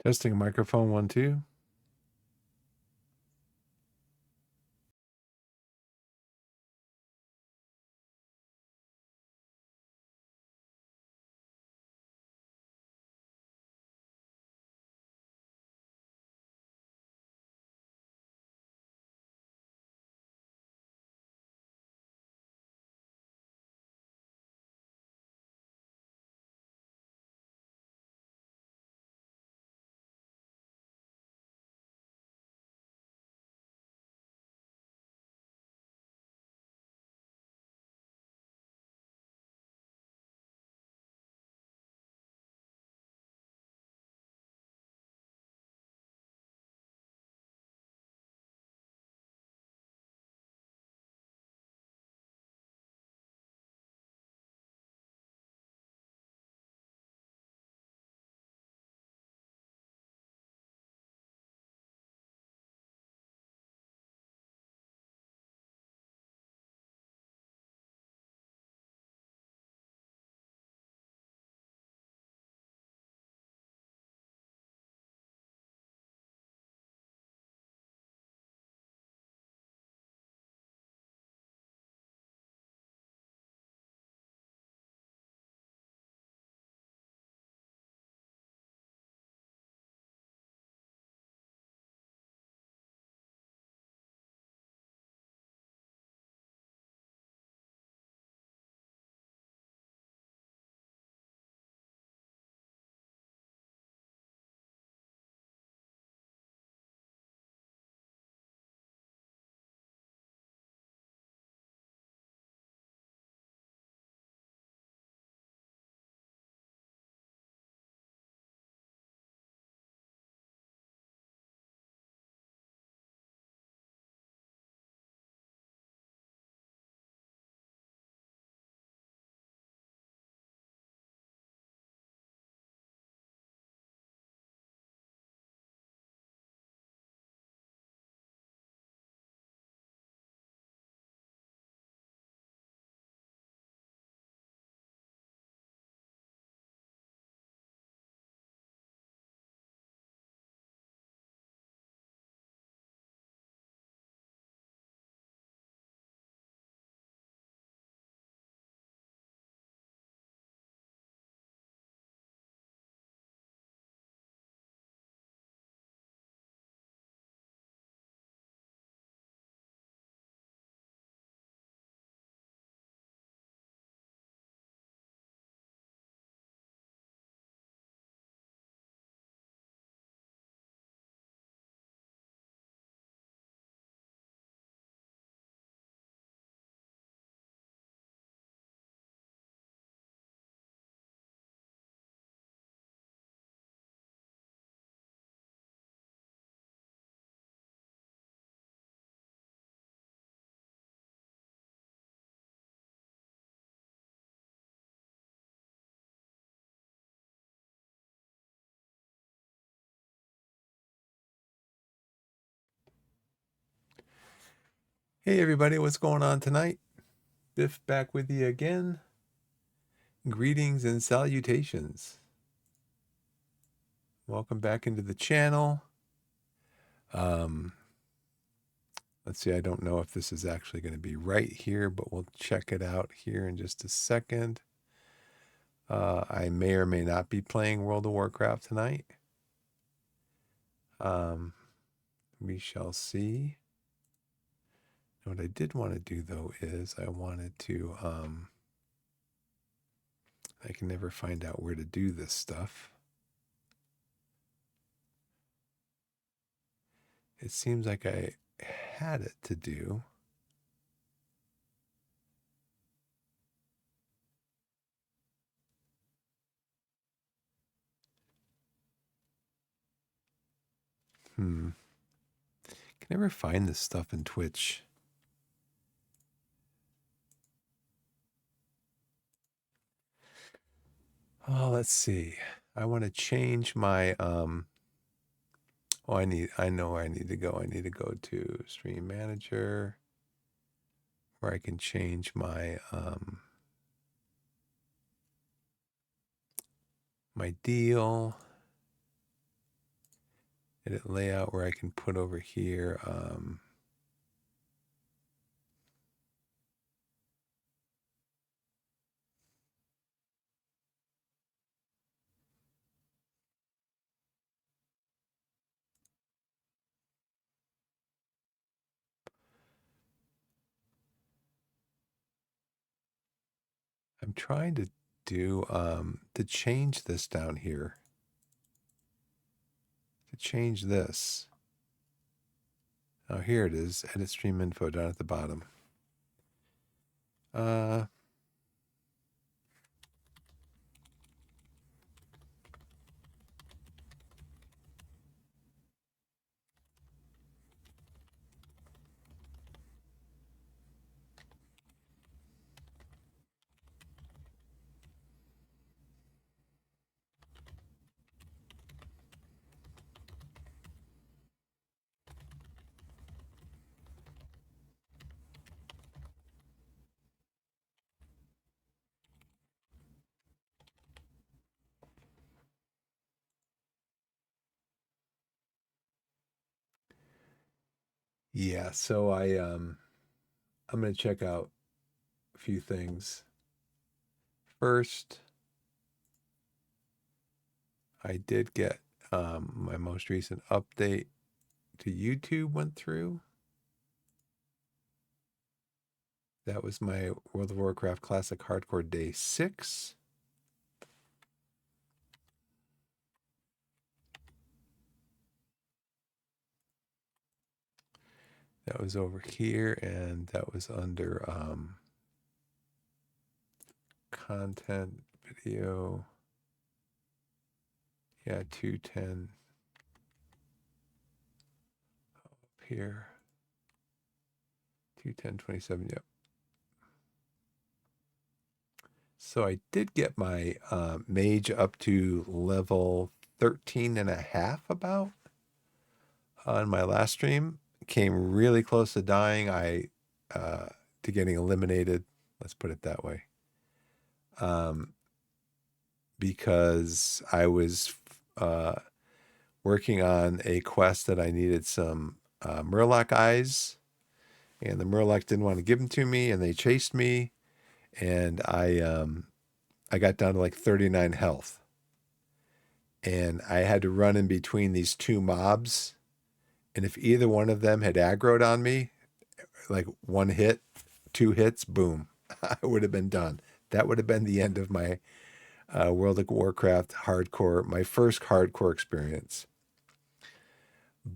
Testing microphone 1, 2. Hey everybody, what's going on tonight? Biff back with you again. Greetings and salutations. Welcome back into the channel. Let's see, I don't know if this is actually going to be right here, but we'll check it out here in just a second. I may or may not be playing World of Warcraft tonight. We shall see. What I did want to do though is I wanted to, I can never find out where to do this stuff. It seems like I had it to do. Can never find this stuff in Twitch. Oh, let's see. I want to change my I know where I need to go. I need to go to Stream Manager where I can change my my deal. edit layout where I can put over here. I'm trying to do to change this down here. To change this. Oh, here it is. Edit stream info down at the bottom. Yeah, so I'm gonna check out a few things. First, I did get my most recent update to YouTube went through. That was my World of Warcraft Classic Hardcore Day 6. That was over here, and that was under content video. Yeah, 210 up here. 210.27, yep. So I did get my mage up to level 13 and a half about on my last stream. Came really close to dying. To getting eliminated. Let's put it that way. Because I was working on a quest that I needed some Murloc eyes, and the Murloc didn't want to give them to me, and they chased me, and I got down to like 39 health, and I had to run in between these two mobs, and if either one of them had aggroed on me, like one hit, two hits, boom, I would have been done. That would have been the end of my World of Warcraft hardcore, my first hardcore experience.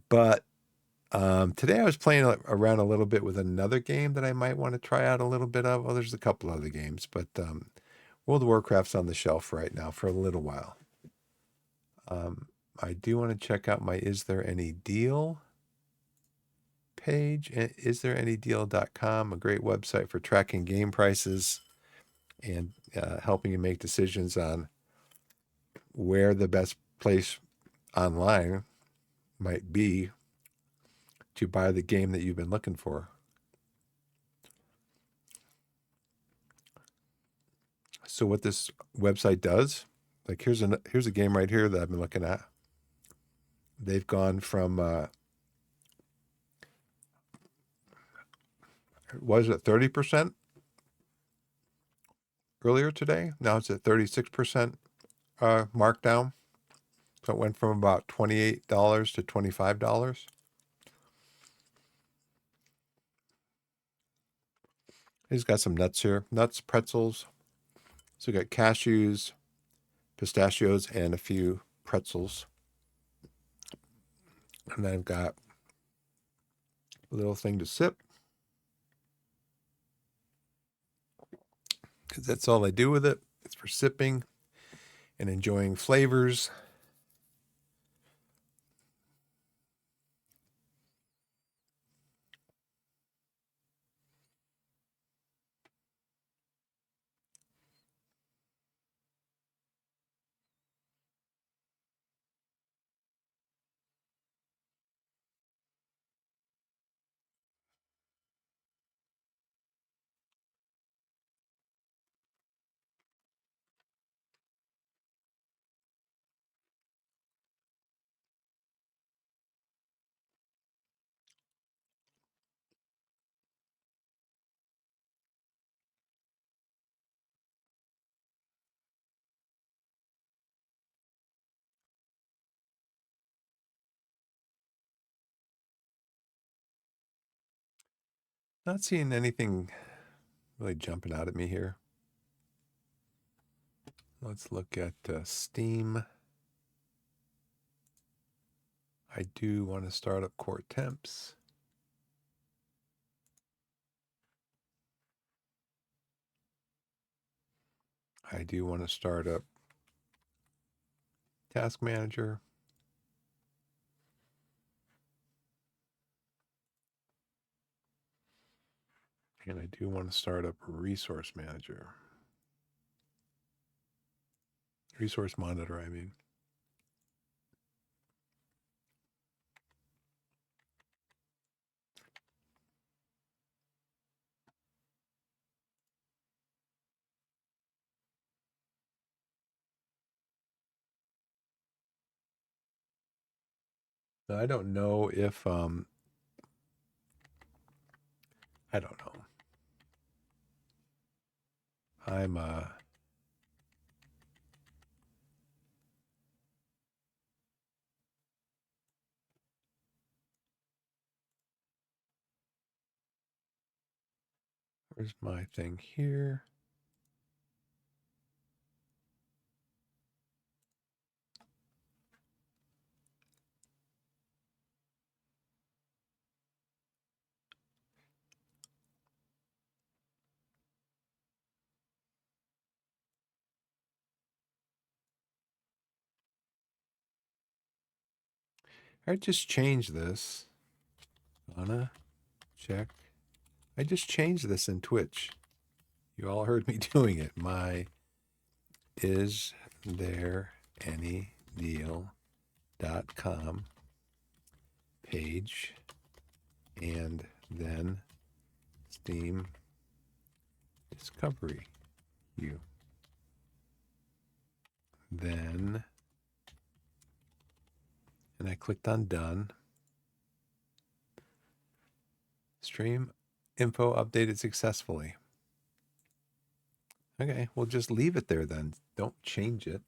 But today I was playing around a little bit with another game that I might want to try out a little bit of. Well, there's a couple other games, but World of Warcraft's on the shelf right now for a little while. I do want to check out my Is There Any Deal page, IsThereAnyDeal.com, a great website for tracking game prices and helping you make decisions on where the best place online might be to buy the game that you've been looking for. So what this website does, like here's a game right here that I've been looking at. They've gone from was it 30% earlier today? Now it's at 36% markdown. So it went from about $28 to $25. He's got some nuts here, nuts, pretzels. So we got cashews, pistachios, and a few pretzels. And then I've got a little thing to sip, because that's all I do with it. It's for sipping and enjoying flavors. Not seeing anything really jumping out at me here. Let's look at Steam. I do want to start up core temps. I do want to start up Task Manager. And I do want to start up Resource Manager. Resource Monitor, I mean. Now, I don't know if, I don't know. I'm, where's my thing here? I just changed this. Anna, check. I just changed this in Twitch. You all heard me doing it. My IsThereAnyDeal.com page, and then Steam Discovery View. Then, and I clicked on done. Stream info updated successfully. Okay, we'll just leave it there then. Don't change it.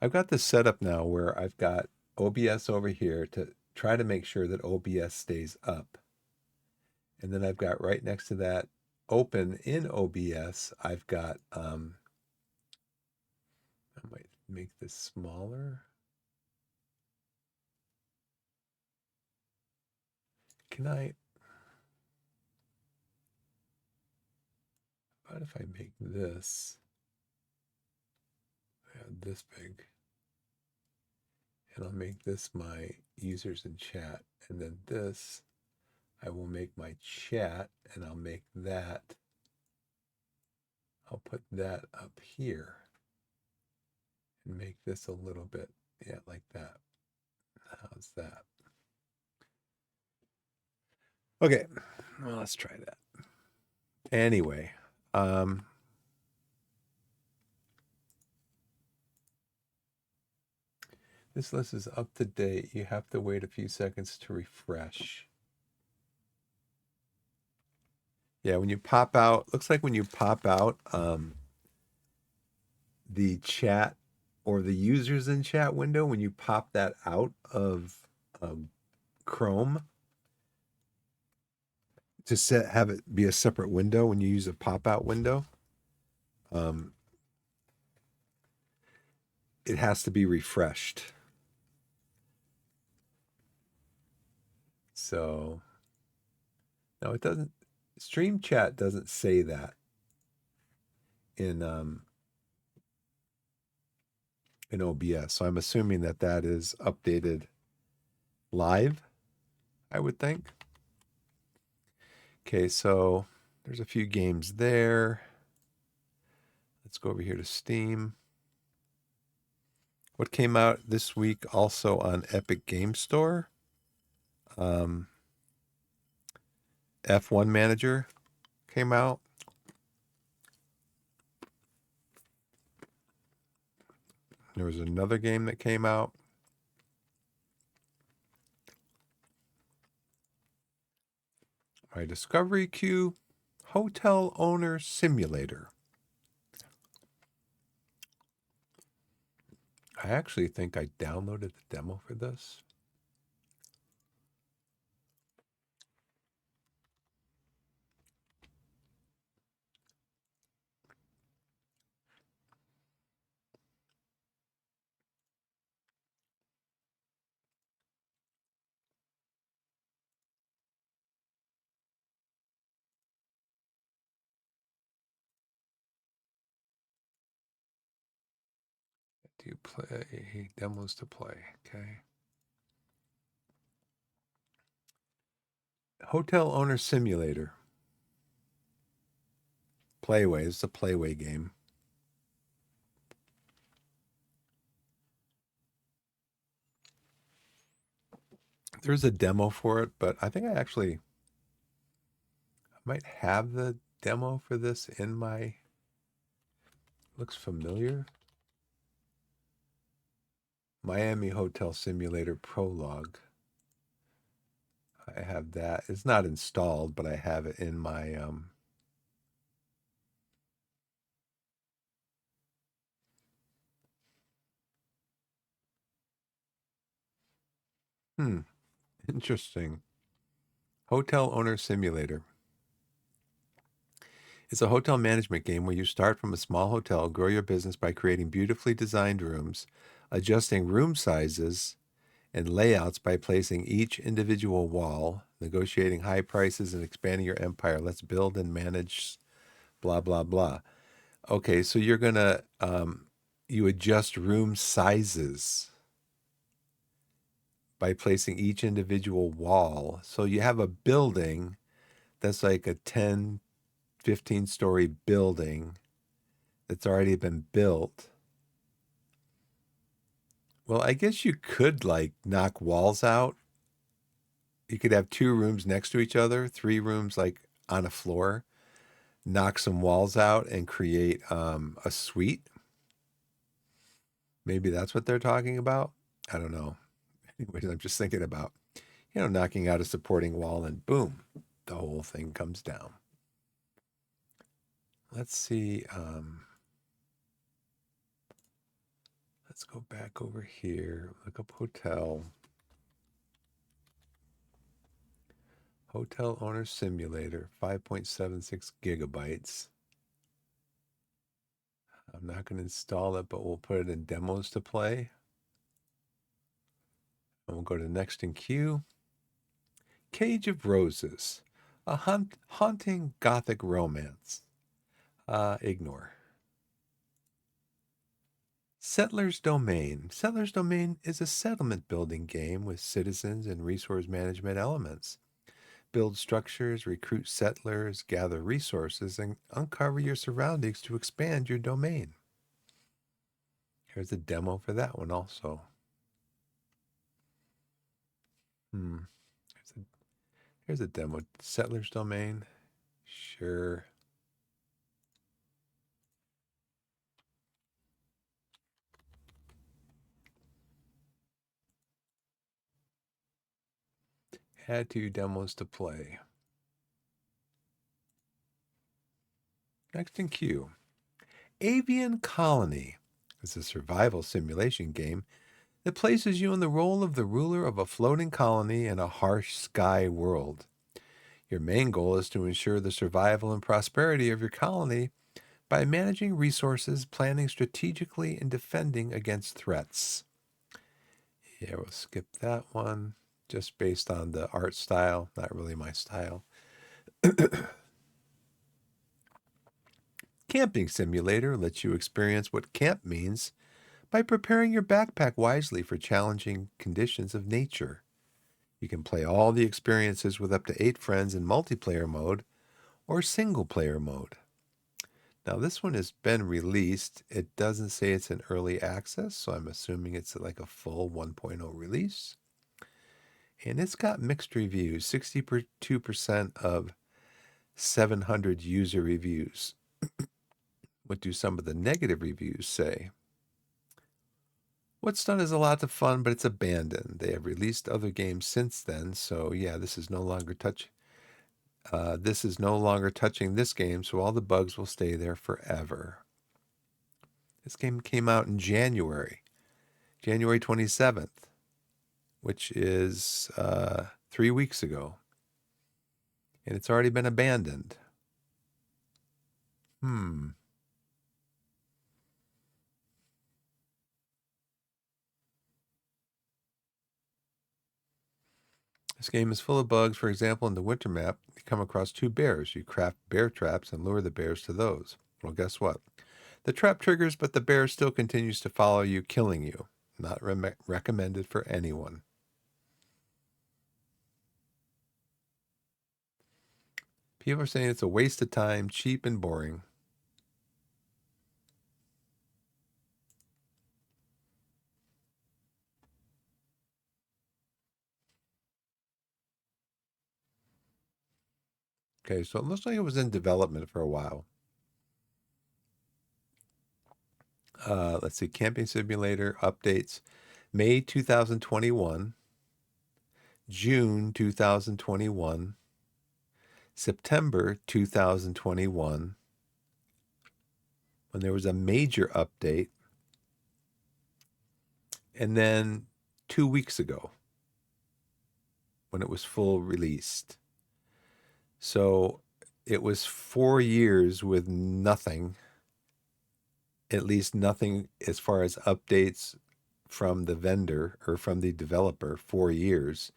I've got this set up now where I've got OBS over here to try to make sure that OBS stays up. And then I've got right next to that open in OBS, I've got, I might make this smaller. Can I, how about if I make this, this big, and I'll make this my users in chat, and then this, I will make my chat, and I'll make that, I'll put that up here, and make this a little bit, yeah, like that. How's that? Okay, well, let's try that. Anyway, this list is up to date. You have to wait a few seconds to refresh. Yeah, when you pop out, looks like when you pop out the chat or the users in chat window, when you pop that out of Chrome to have it be a separate window when you use a pop-out window, it has to be refreshed. So, no, it doesn't. Stream chat doesn't say that in OBS. So I'm assuming that that is updated live, I would think. Okay, so there's a few games there. Let's go over here to Steam. What came out this week also on Epic Game Store? F1 Manager came out. There was another game that came out. My Discovery Queue Hotel Owner Simulator. I actually think I downloaded the demo for this. Do you play demos to play? Okay. Hotel Owner Simulator. Playway. It's a playway game. There's a demo for it, but I think I might have the demo for this in my. Looks familiar. Miami Hotel Simulator Prologue. I have that. It's not installed, but I have it in my interesting. Hotel Owner Simulator. It's a hotel management game where you start from a small hotel, grow your business by creating beautifully designed rooms, adjusting room sizes and layouts by placing each individual wall, negotiating high prices, and expanding your empire. Let's build and manage, blah, blah, blah. Okay, so you're going to, you adjust room sizes by placing each individual wall. So you have a building that's like a 10, 15-story building that's already been built. Well, I guess you could like knock walls out. You could have 2 rooms next to each other, 3 rooms like on a floor, knock some walls out and create a suite. Maybe that's what they're talking about. I don't know. Anyways, I'm just thinking about, knocking out a supporting wall and boom, the whole thing comes down. Let's see. Let's go back over here. Look up hotel. Hotel Owner Simulator, 5.76 gigabytes. I'm not going to install it, but we'll put it in demos to play. And we'll go to next in queue. Cage of Roses, a haunting gothic romance. Ignore. Settler's Domain. Settler's Domain is a settlement building game with citizens and resource management elements. Build structures, recruit settlers, gather resources, and uncover your surroundings to expand your domain. Here's a demo for that one also. Here's a demo. Settler's Domain. Sure. Add to demos to play. Next in queue. Avian Colony is a survival simulation game that places you in the role of the ruler of a floating colony in a harsh sky world. Your main goal is to ensure the survival and prosperity of your colony by managing resources, planning strategically, and defending against threats. Yeah, we'll skip that one just based on the art style. Not really my style. Camping Simulator lets you experience what camp means by preparing your backpack wisely for challenging conditions of nature. You can play all the experiences with up to 8 friends in multiplayer mode or single player mode. Now, this one has been released. It doesn't say it's in early access, so I'm assuming it's like a full 1.0 release. And it's got mixed reviews, 62% of 700 user reviews. What do some of the negative reviews say? What's done is a lot of fun, but it's abandoned. They have released other games since then, so yeah, this is no longer touching this game, so all the bugs will stay there forever. This game came out in January. January 27th, which is 3 weeks ago. And it's already been abandoned. This game is full of bugs. For example, in the winter map, you come across two bears. You craft bear traps and lure the bears to those. Well, guess what? The trap triggers, but the bear still continues to follow you, killing you. Not recommended for anyone. People are saying it's a waste of time, cheap and boring. Okay, so it looks like it was in development for a while. Let's see, Camping Simulator updates May 2021, June 2021, September 2021, when there was a major update, and then 2 weeks ago when it was full released. So it was 4 years with nothing, at least nothing as far as updates from the vendor or from the developer, 4 years.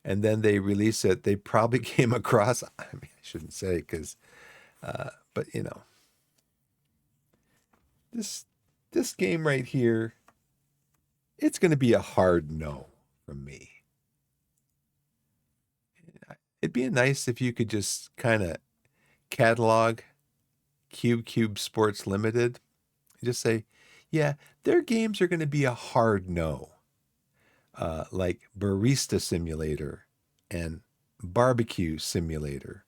And then they release it. They probably came across, I mean, I shouldn't say because, but you know, this game right here, it's going to be a hard no from me. It'd be nice if you could just kind of catalog Cube Sports Limited and just say, yeah, their games are going to be a hard no. Like Barista Simulator and Barbecue Simulator.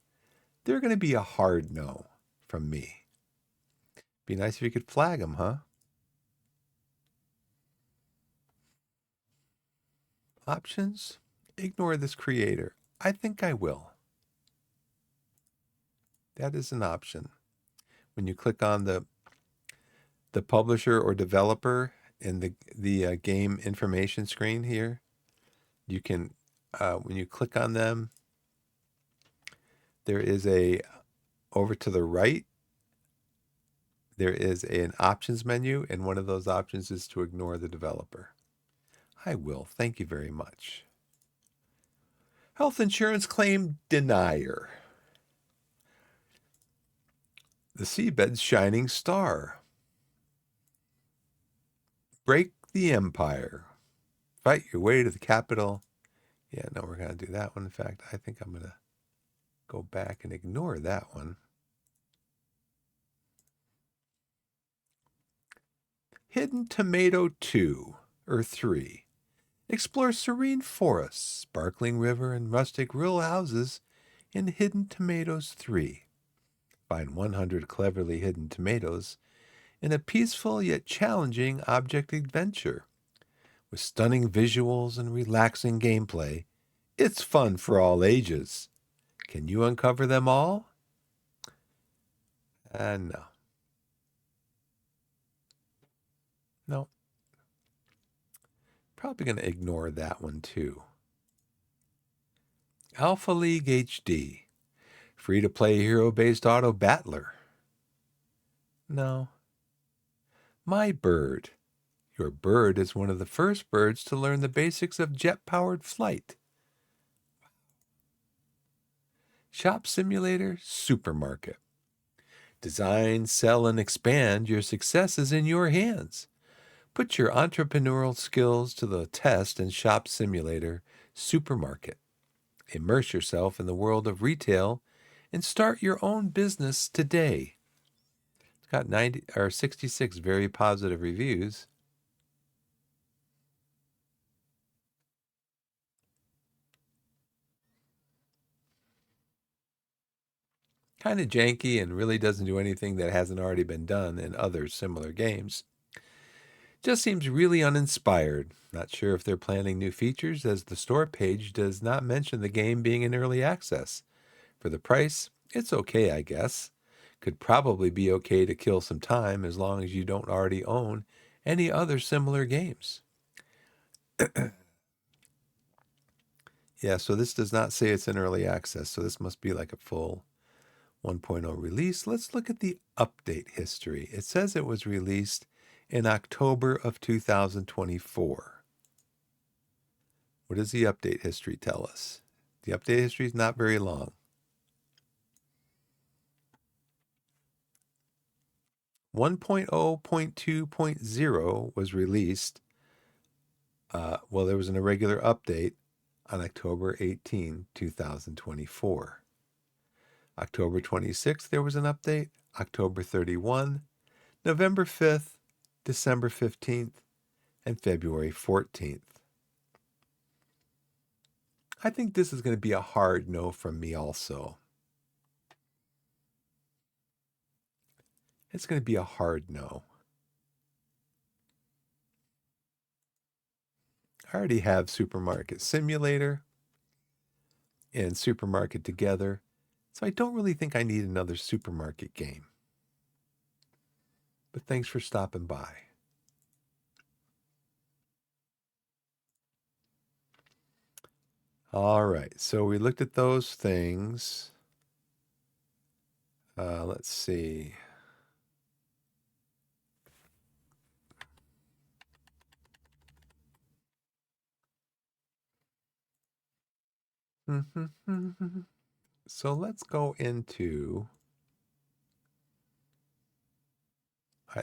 They're going to be a hard no from me. Be nice if you could flag them, huh? Options? Ignore this creator. I think I will. That is an option. When you click on the publisher or developer in the game information screen here, you can when you click on them, there is over to the right, there is an options menu, and one of those options is to ignore the developer. I will. Thank you very much. Health insurance claim denier. The seabed's shining star. Break the empire. Fight your way to the capital. Yeah, no, we're going to do that one. In fact, I think I'm going to go back and ignore that one. Hidden Tomato 2 or 3. Explore serene forests, sparkling river, and rustic rural houses in Hidden Tomatoes 3. Find 100 cleverly hidden tomatoes in a peaceful yet challenging object adventure. With stunning visuals and relaxing gameplay, it's fun for all ages. Can you uncover them all? No. No. Probably going to ignore that one too. Alpha League HD. Free-to-play hero-based auto battler. No. My Bird. Your bird is one of the first birds to learn the basics of jet-powered flight. Shop Simulator Supermarket. Design, sell, and expand. Your success is in your hands. Put your entrepreneurial skills to the test in Shop Simulator Supermarket. Immerse yourself in the world of retail and start your own business today. It's got 66 very positive reviews. Kind of janky and really doesn't do anything that hasn't already been done in other similar games. Just seems really uninspired. Not sure if they're planning new features, as the store page does not mention the game being in early access. For the price, it's okay, I guess. Could probably be okay to kill some time as long as you don't already own any other similar games. Yeah, so this does not say it's in early access, so this must be like a full 1.0 release. Let's look at the update history. It says it was released in October of 2024. What does the update history tell us? The update history is not very long. 1.0.2.0 was released. Well, there was an irregular update on October 18, 2024. October 26th, there was an update. October 31, November 5th, December 15th, and February 14th. I think this is going to be a hard no from me also. It's going to be a hard no. I already have Supermarket Simulator and Supermarket Together, so I don't really think I need another supermarket game. But thanks for stopping by. All right, so we looked at those things. Let's see. So let's go into,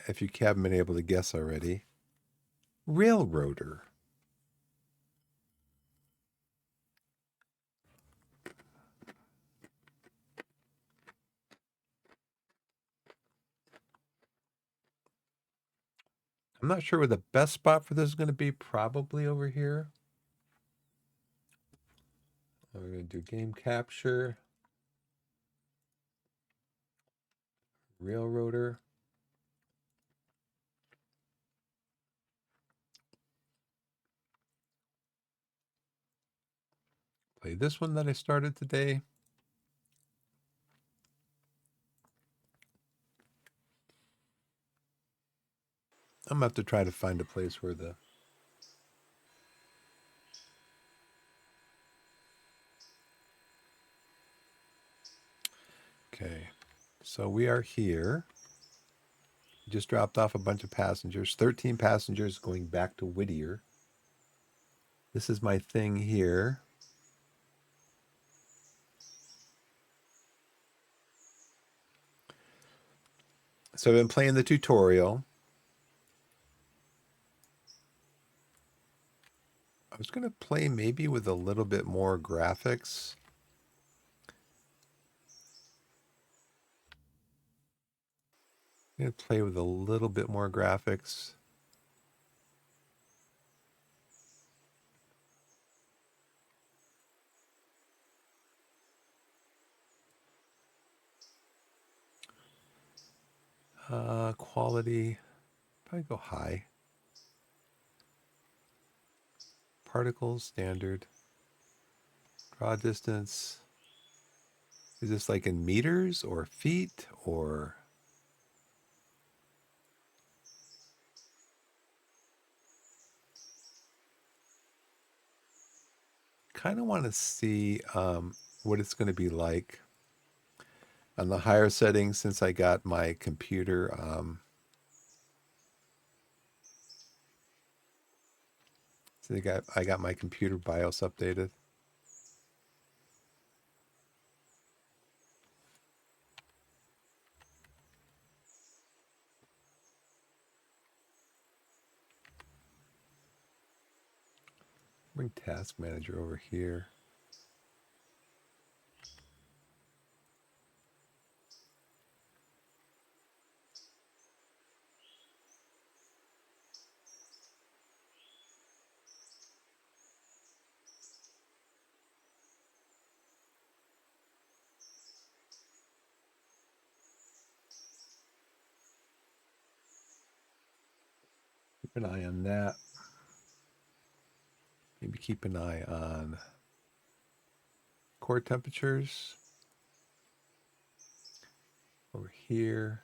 if you haven't been able to guess already, Railroader. I'm not sure where the best spot for this is going to be. Probably over here. We're going to do game capture. Railroader. Play this one that I started today. I'm going to have to try to find a place where the... Okay, so we are here. Just dropped off a bunch of passengers, 13 passengers going back to Whittier. This is my thing here. So I've been playing the tutorial. I was going to play maybe with a little bit more graphics. I'm going to play with a little bit more graphics. Quality, probably go high. Particles, standard. Draw distance. Is this like in meters or feet or... Kind of want to see what it's going to be like on the higher settings since I got my computer. So I got my computer BIOS updated. Bring Task Manager over here. Keep an eye on that. Maybe keep an eye on core temperatures over here.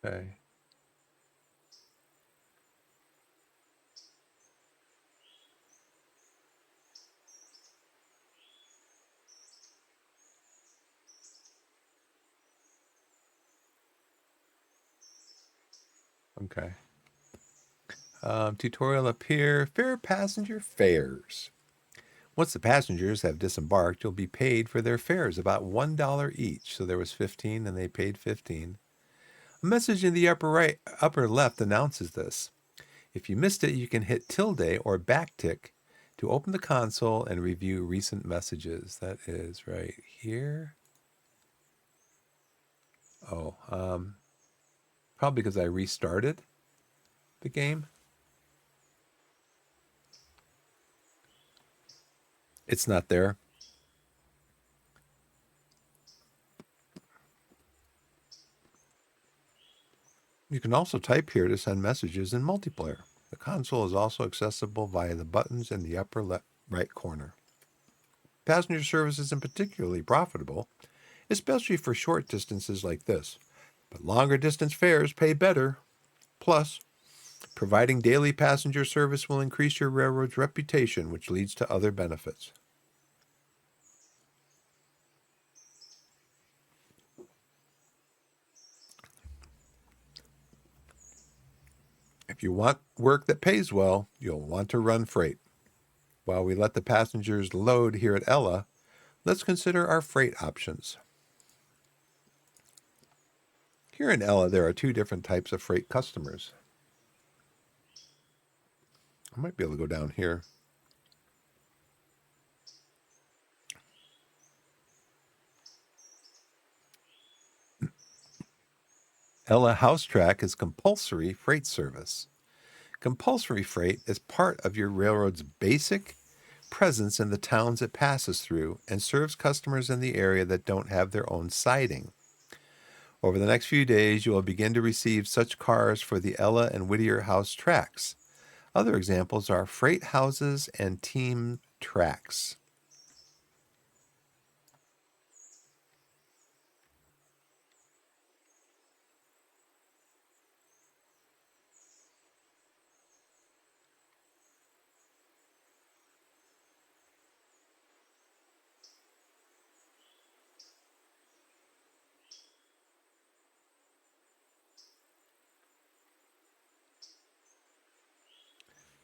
Okay. Okay. Tutorial up here. Fair passenger fares. Once the passengers have disembarked, you'll be paid for their fares, about $1 each. So there was 15 and they paid 15. A message in the upper left announces this. If you missed it, you can hit tilde or backtick to open the console and review recent messages. That is right here. Oh, probably because I restarted the game. It's not there. You can also type here to send messages in multiplayer. The console is also accessible via the buttons in the upper left right corner. Passenger service isn't particularly profitable, especially for short distances like this, but longer distance fares pay better. Plus, providing daily passenger service will increase your railroad's reputation, which leads to other benefits. If you want work that pays well, you'll want to run freight. While we let the passengers load here at Ella, let's consider our freight options. Here in Ella, there are two different types of freight customers. I might be able to go down here. Ella House Track is compulsory freight service. Compulsory freight is part of your railroad's basic presence in the towns it passes through and serves customers in the area that don't have their own siding. Over the next few days, you will begin to receive such cars for the Ella and Whittier House tracks. Other examples are freight houses and team tracks.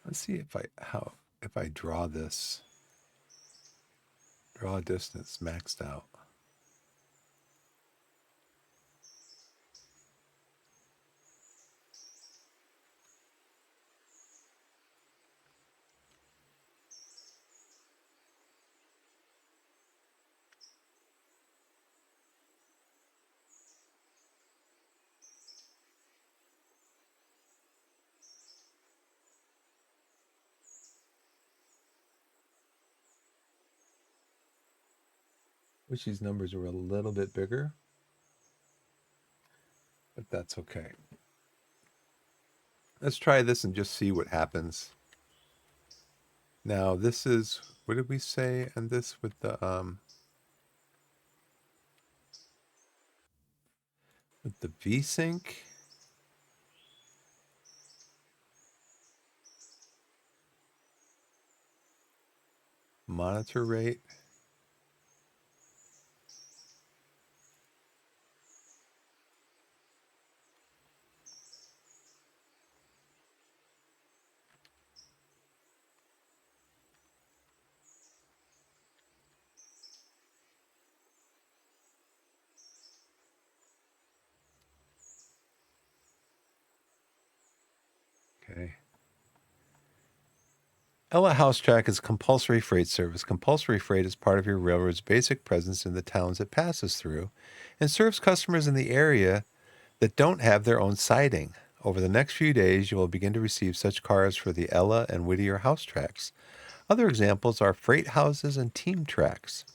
Let's see if I draw this. Draw distance maxed out. Wish these numbers were a little bit bigger, but that's okay. Let's try this and just see what happens. Now this is, what did we say? And this with the VSync. Monitor rate. Okay. Ella House Track is compulsory freight service. Compulsory freight is part of your railroad's basic presence in the towns it passes through and serves customers in the area that don't have their own siding. Over the next few days, you will begin to receive such cars for the Ella and Whittier House Tracks. Other examples are freight houses and team tracks.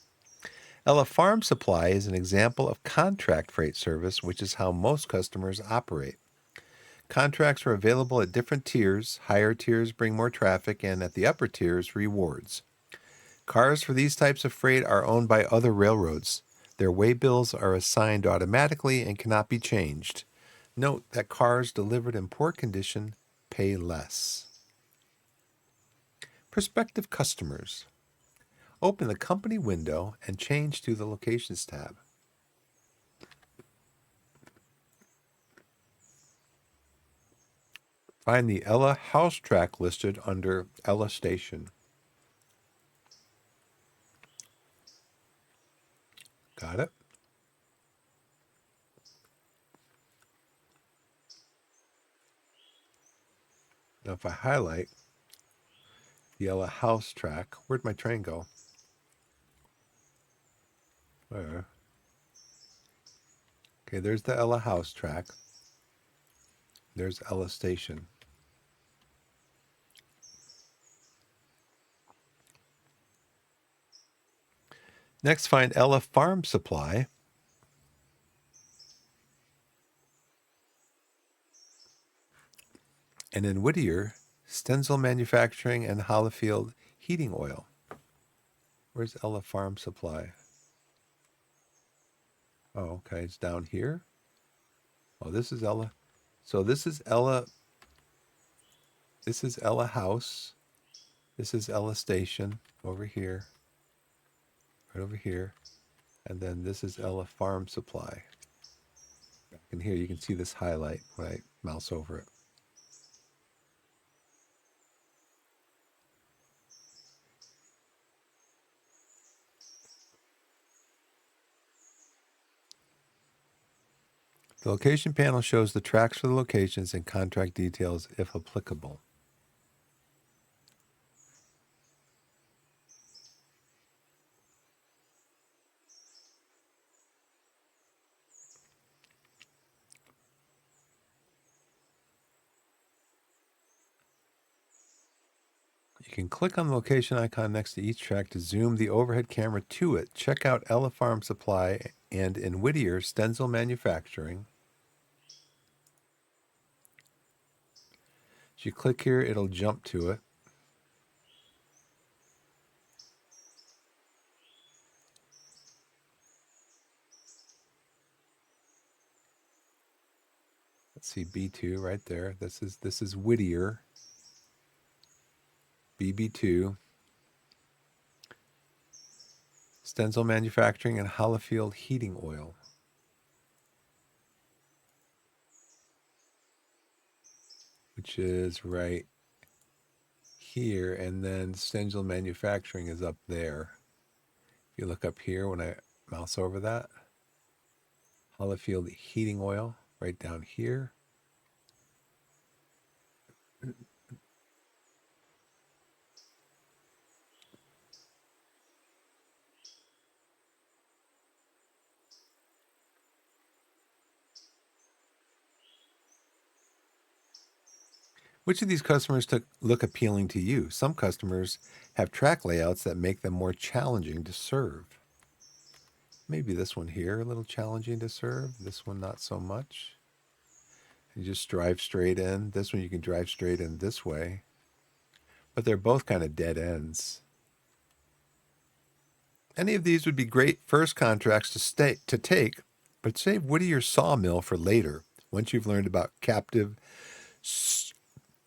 Ella Farm Supply is an example of contract freight service, which is how most customers operate. Contracts are available at different tiers. Higher tiers bring more traffic, and at the upper tiers, rewards. Cars for these types of freight are owned by other railroads. Their waybills are assigned automatically and cannot be changed. Note that cars delivered in poor condition pay less. Prospective customers. Open the company window and change to the Locations tab. Find the Ella house track listed under Ella Station. Got it? Now if I highlight the Ella house track, where'd my train go? There. Okay, there's the Ella house track. There's Ella Station. Next, find Ella Farm Supply. And in Whittier, Stenzel Manufacturing and Hollifield Heating Oil. Where's Ella Farm Supply? Oh, okay, it's down here. Oh, this is Ella. So this is Ella. This is Ella House. This is Ella Station over here. Right over here. And then this is Ella Farm Supply. Back in here, you can see this highlight when I mouse over it. The location panel shows the tracks for the locations and contract details if applicable. You can click on the location icon next to each track to zoom the overhead camera to it. Check out Ella Farm Supply and in Whittier, Stenzel Manufacturing. If you click here, it'll jump to it. Let's see, B2 right there. This is Whittier. BB2. Stenzel Manufacturing and Hollifield Heating Oil. Which is right here, and then Stenzel Manufacturing is up there. If you look up here when I mouse over that, Hollifield Heating Oil right down here. Which of these customers look appealing to you? Some customers have track layouts that make them more challenging to serve. Maybe this one here, a little challenging to serve. This one, not so much. You just drive straight in. This one, you can drive straight in this way. But they're both kind of dead ends. Any of these would be great first contracts to take, but save Whittier Sawmill for later, once you've learned about captive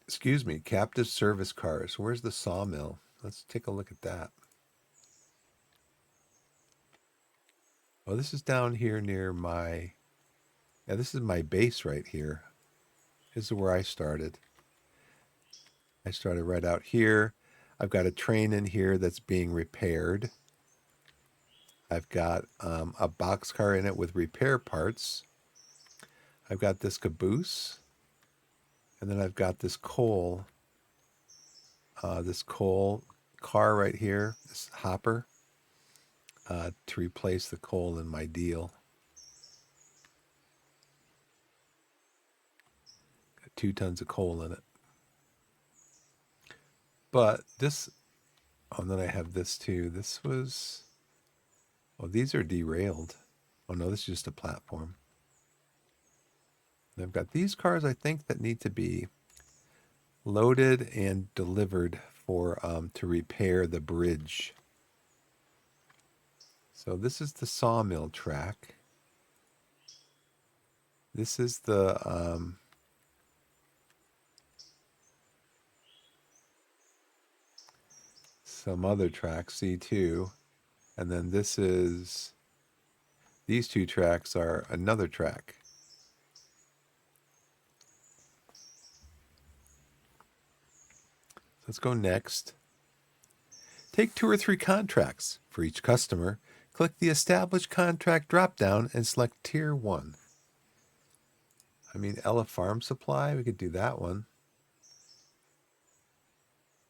service cars. Where's the sawmill? Let's take a look at that. Oh, this is down here near this is my base right here. This is where I started. I started right out here. I've got a train in here that's being repaired. I've got a boxcar in it with repair parts. I've got this caboose. And then I've got this coal car right here, this hopper, to replace the coal in my deal. Got 2 tons of coal in it. But this, and then I have this too. These are derailed. Oh no, this is just a platform. And I've got these cars, I think, that need to be loaded and delivered for to repair the bridge. So this is the sawmill track. This is the some other track, C2, and then this is, these two tracks are another track. Let's go next. Take 2 or 3 contracts. For each customer, click the Established Contract drop-down and select Tier 1. I mean, Ella Farm Supply, we could do that one.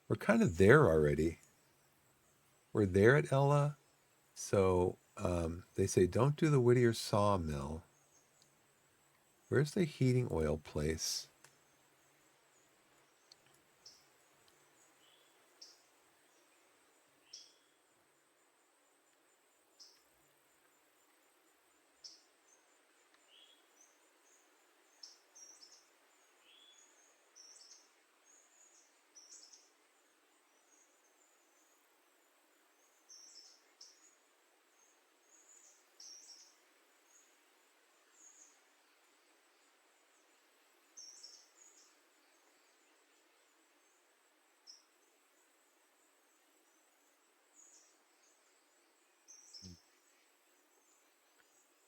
We're kind of there already. We're there at Ella. So they say don't do the Whittier Sawmill. Where's the heating oil place?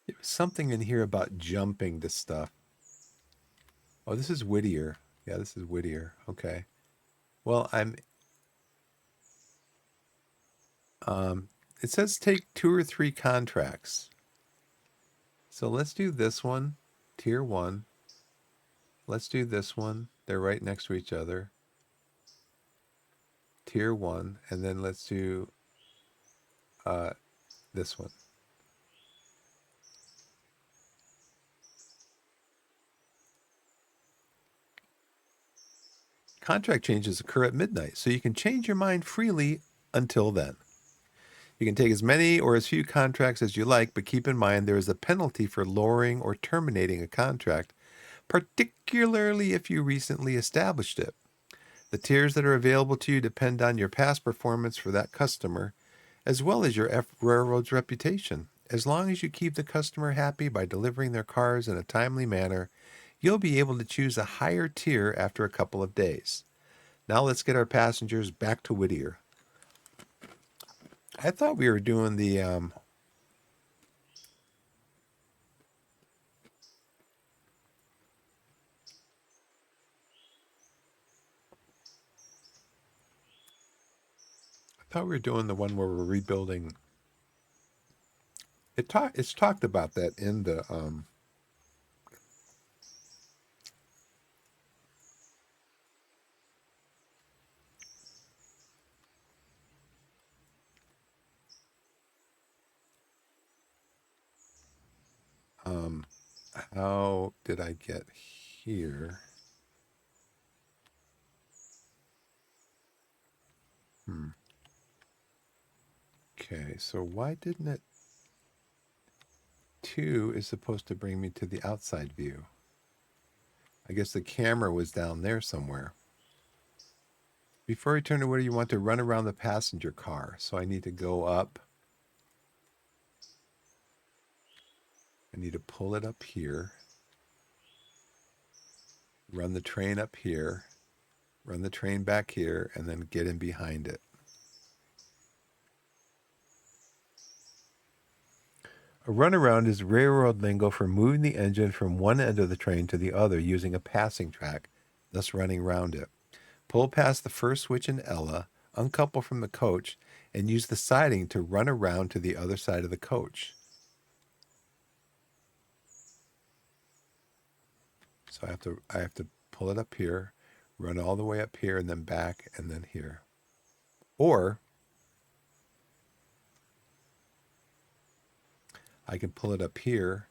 There was something in here about jumping to stuff. Oh, this is Whittier. Yeah, this is Whittier. Okay. Well, it says take 2 or 3 contracts. So let's do this one, Tier 1. Let's do this one. They're right next to each other. Tier 1. And then let's do this one. Contract changes occur at midnight, so you can change your mind freely until then. You can take as many or as few contracts as you like, but keep in mind there is a penalty for lowering or terminating a contract, particularly if you recently established it. The tiers that are available to you depend on your past performance for that customer, as well as your railroad's reputation. As long as you keep the customer happy by delivering their cars in a timely manner, you'll be able to choose a higher tier after a couple of days. Now let's get our passengers back to Whittier. I thought we were doing the one where we're rebuilding. It's talked about that in the how did I get here? Okay, so why didn't it? 2 is supposed to bring me to the outside view. I guess the camera was down there somewhere. Before you turn to where you want to run around the passenger car. So I need to go up. I need to pull it up here. Run the train up here. Run the train back here and then get in behind it. A runaround is railroad lingo for moving the engine from one end of the train to the other using a passing track, thus running round it. Pull past the first switch in Ella, uncouple from the coach, and use the siding to run around to the other side of the coach. So I have to pull it up here, run all the way up here and then back and then here. Or I can pull it up here,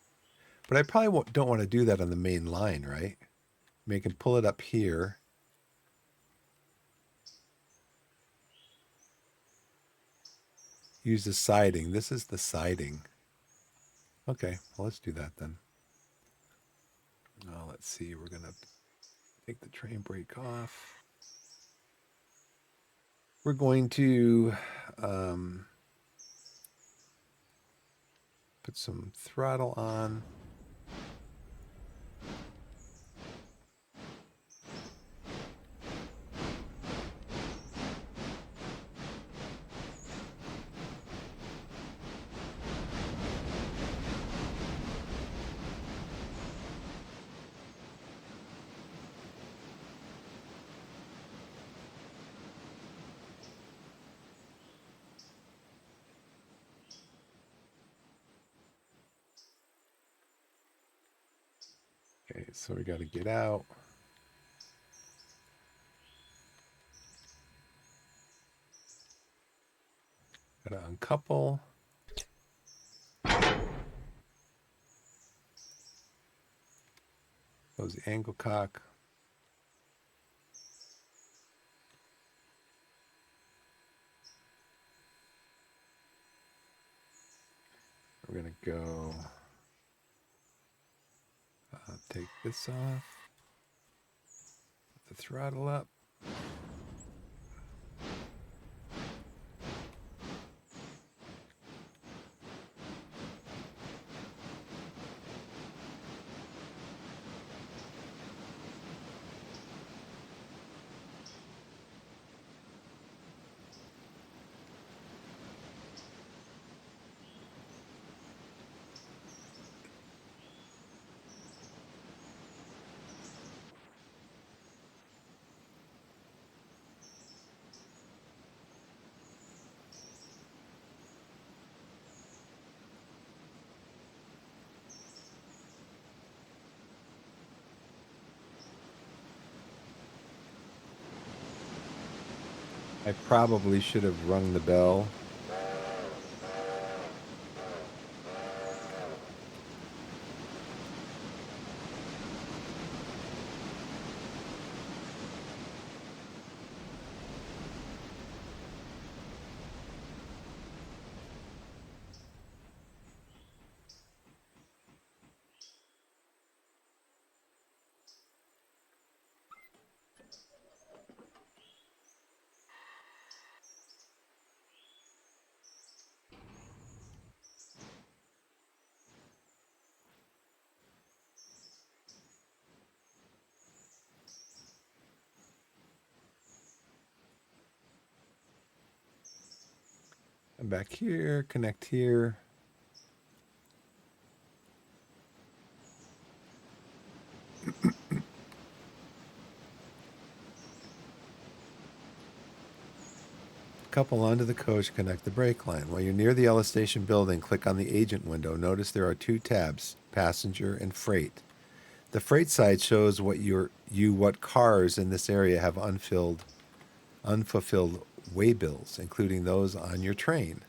but I probably don't want to do that on the main line, right? I mean, I can pull it up here. Use the siding. This is the siding. Okay, well, let's do that then. Now, let's see. We're going to take the train brake off. We're going to put some throttle on. Okay, so we got to get out. Got to uncouple. Close the angle cock. We're going to go take this off. Put the throttle up. I probably should have rung the bell. I'm back here, connect here. Couple onto the coach, connect the brake line. While you're near the Ella Station building, click on the agent window. Notice there are two tabs, passenger and freight. The freight side shows what cars in this area have unfulfilled waybills, including those on your train.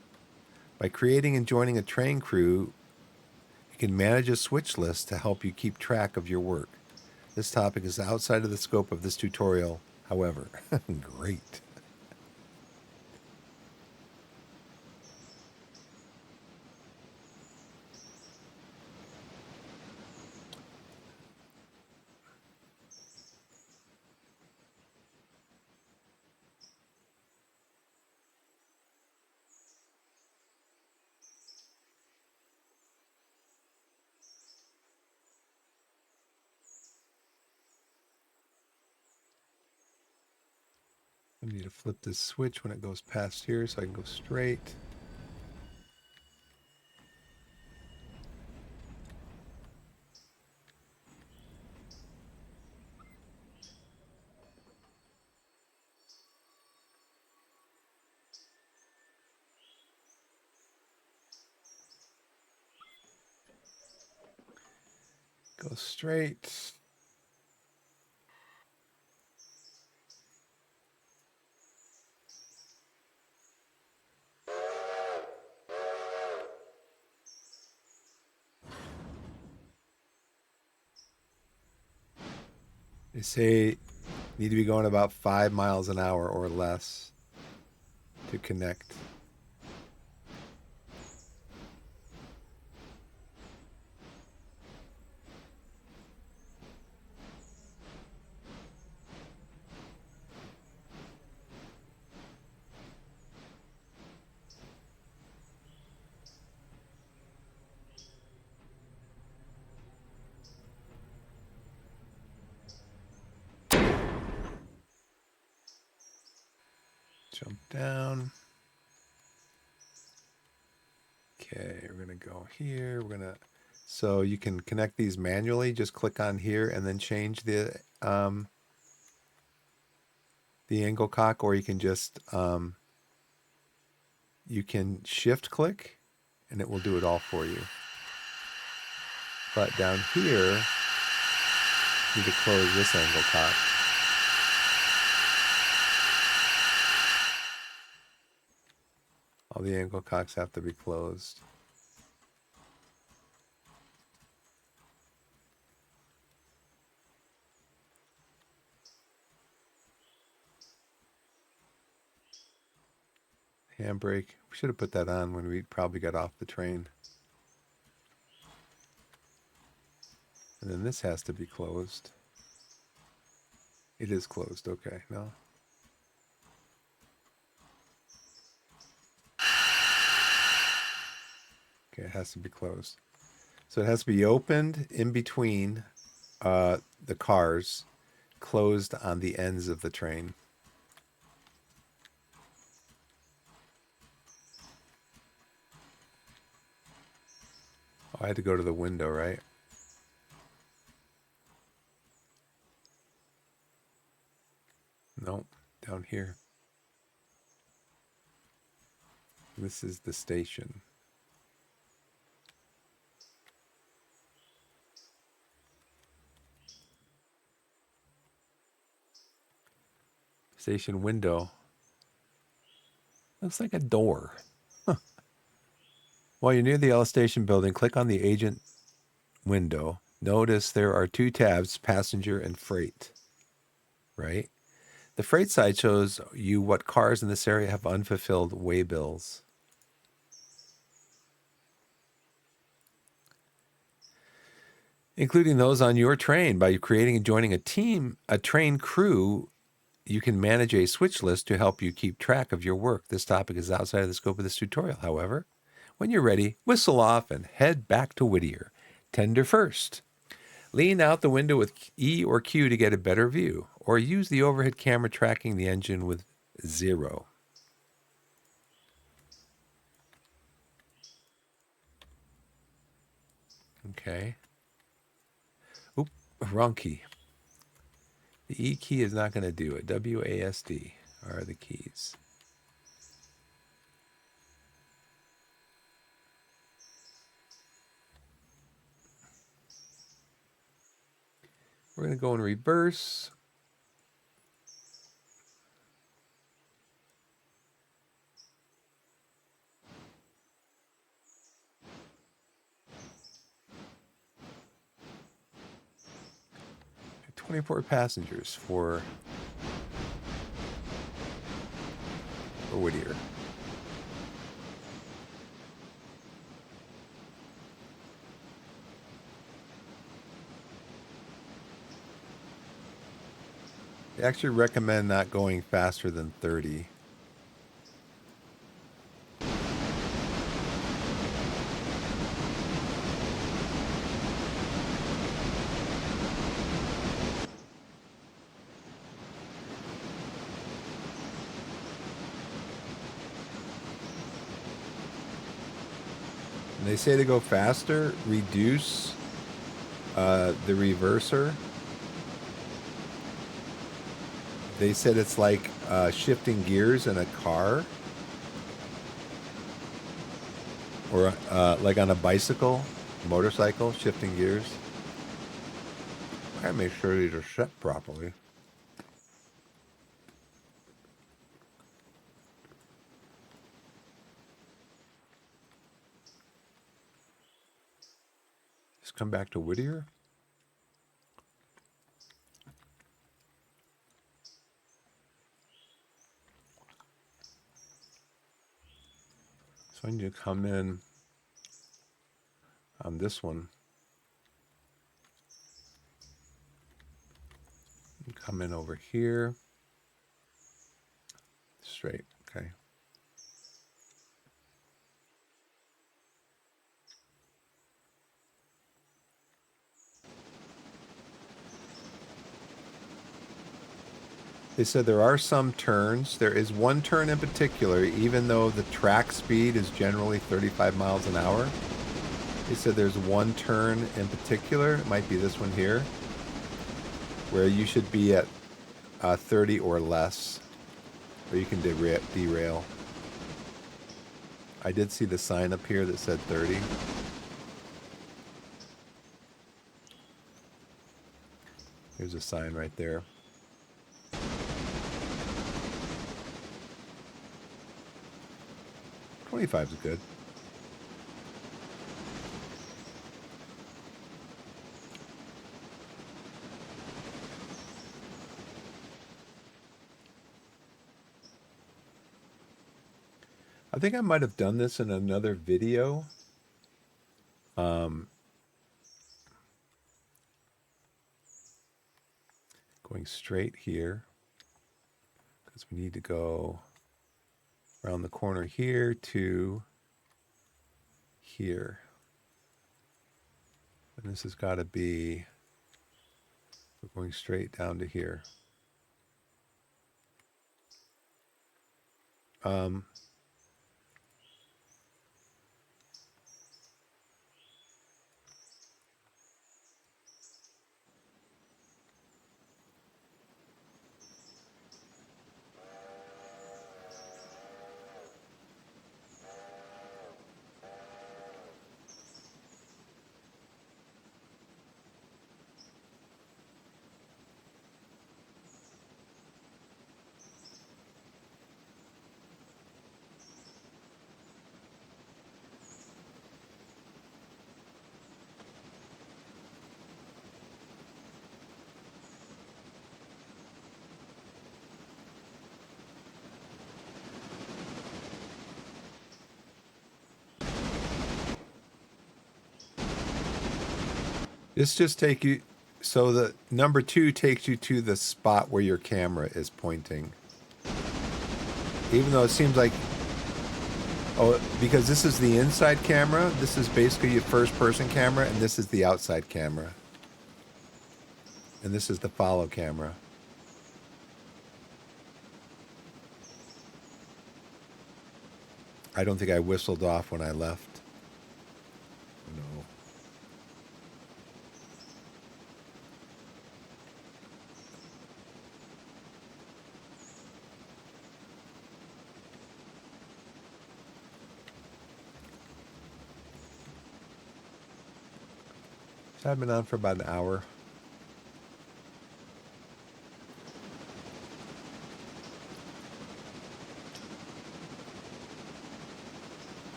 By creating and joining a train crew, you can manage a switch list to help you keep track of your work. This topic is outside of the scope of this tutorial, however. Great. I need to flip this switch when it goes past here so I can go straight. Go straight. They say need to be going about 5 miles an hour or less to connect. Jump down. Okay, we're going to go here. So you can connect these manually. Just click on here and then change the angle cock, or you can just you can shift click and it will do it all for you. But down here, Need to close this angle cock. All the angle cocks have to be closed. Handbrake. We should have put that on when we probably got off the train. And then this has to be closed. It is closed. Okay, no. Okay, it has to be closed. So it has to be opened in between the cars, closed on the ends of the train. Oh, I had to go to the window, right? Nope, down here. This is the station. Station window. Looks like a door. Huh. While you're near the L station building, click on the agent window. Notice there are two tabs, passenger and freight. Right? The freight side shows you what cars in this area have unfulfilled waybills. Including those on your train. By creating and joining a train crew, you can manage a switch list to help you keep track of your work. This topic is outside of the scope of this tutorial. However, when you're ready, whistle off and head back to Whittier. Tender first. Lean out the window with E or Q to get a better view, or use the overhead camera tracking the engine with 0. Okay. Oop, wrong key. The E key is not going to do it. WASD are the keys. We're going to go in reverse. Got 24 passengers for Whittier. They actually recommend not going faster than 30. And they say to go faster, reduce the reverser. They said it's like shifting gears in a car, or like on a bicycle, motorcycle, shifting gears. I gotta make sure these are set properly. Just come back to Whittier. So I need to come in on this one. Come in over here. Straight, okay. They said there are some turns. There is one turn in particular, even though the track speed is generally 35 miles an hour. They said there's one turn in particular, it might be this one here, where you should be at 30 or less, or you can derail. I did see the sign up here that said 30. Here's a sign right there. $25 is good. I think I might have done this in another video. Going straight here because we need to go around the corner here to here. And this has got to be, we're going straight down to here. This just take you, so the number 2 takes you to the spot where your camera is pointing. Even though it seems like, oh, because this is the inside camera, this is basically your first person camera, and this is the outside camera. And this is the follow camera. I don't think I whistled off when I left. No. So I've been on for about an hour.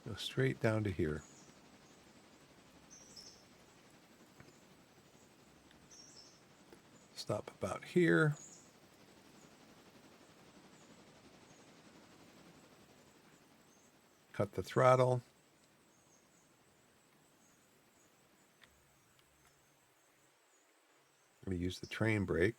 Go straight down to here. Stop about here. Cut the throttle. I'm going to use the train brake.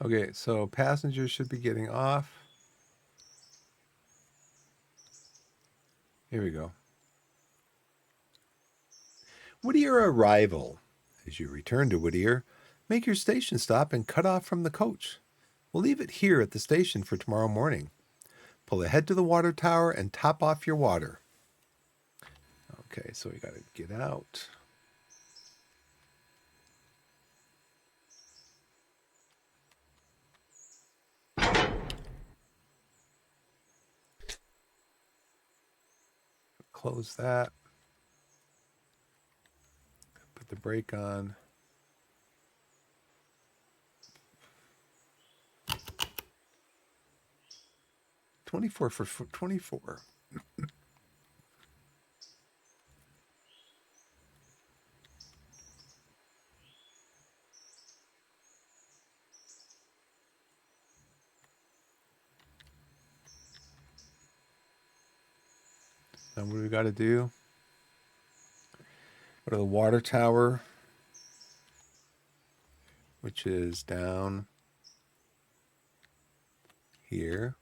Okay, so passengers should be getting off. Here we go. Whittier arrival. As you return to Whittier, make your station stop and cut off from the coach. We'll leave it here at the station for tomorrow morning. Pull ahead to the water tower and top off your water. Okay, so we got to get out. Close that. Put the brake on. $24 for $24. Now what do we got to do? Go to the water tower, which is down here.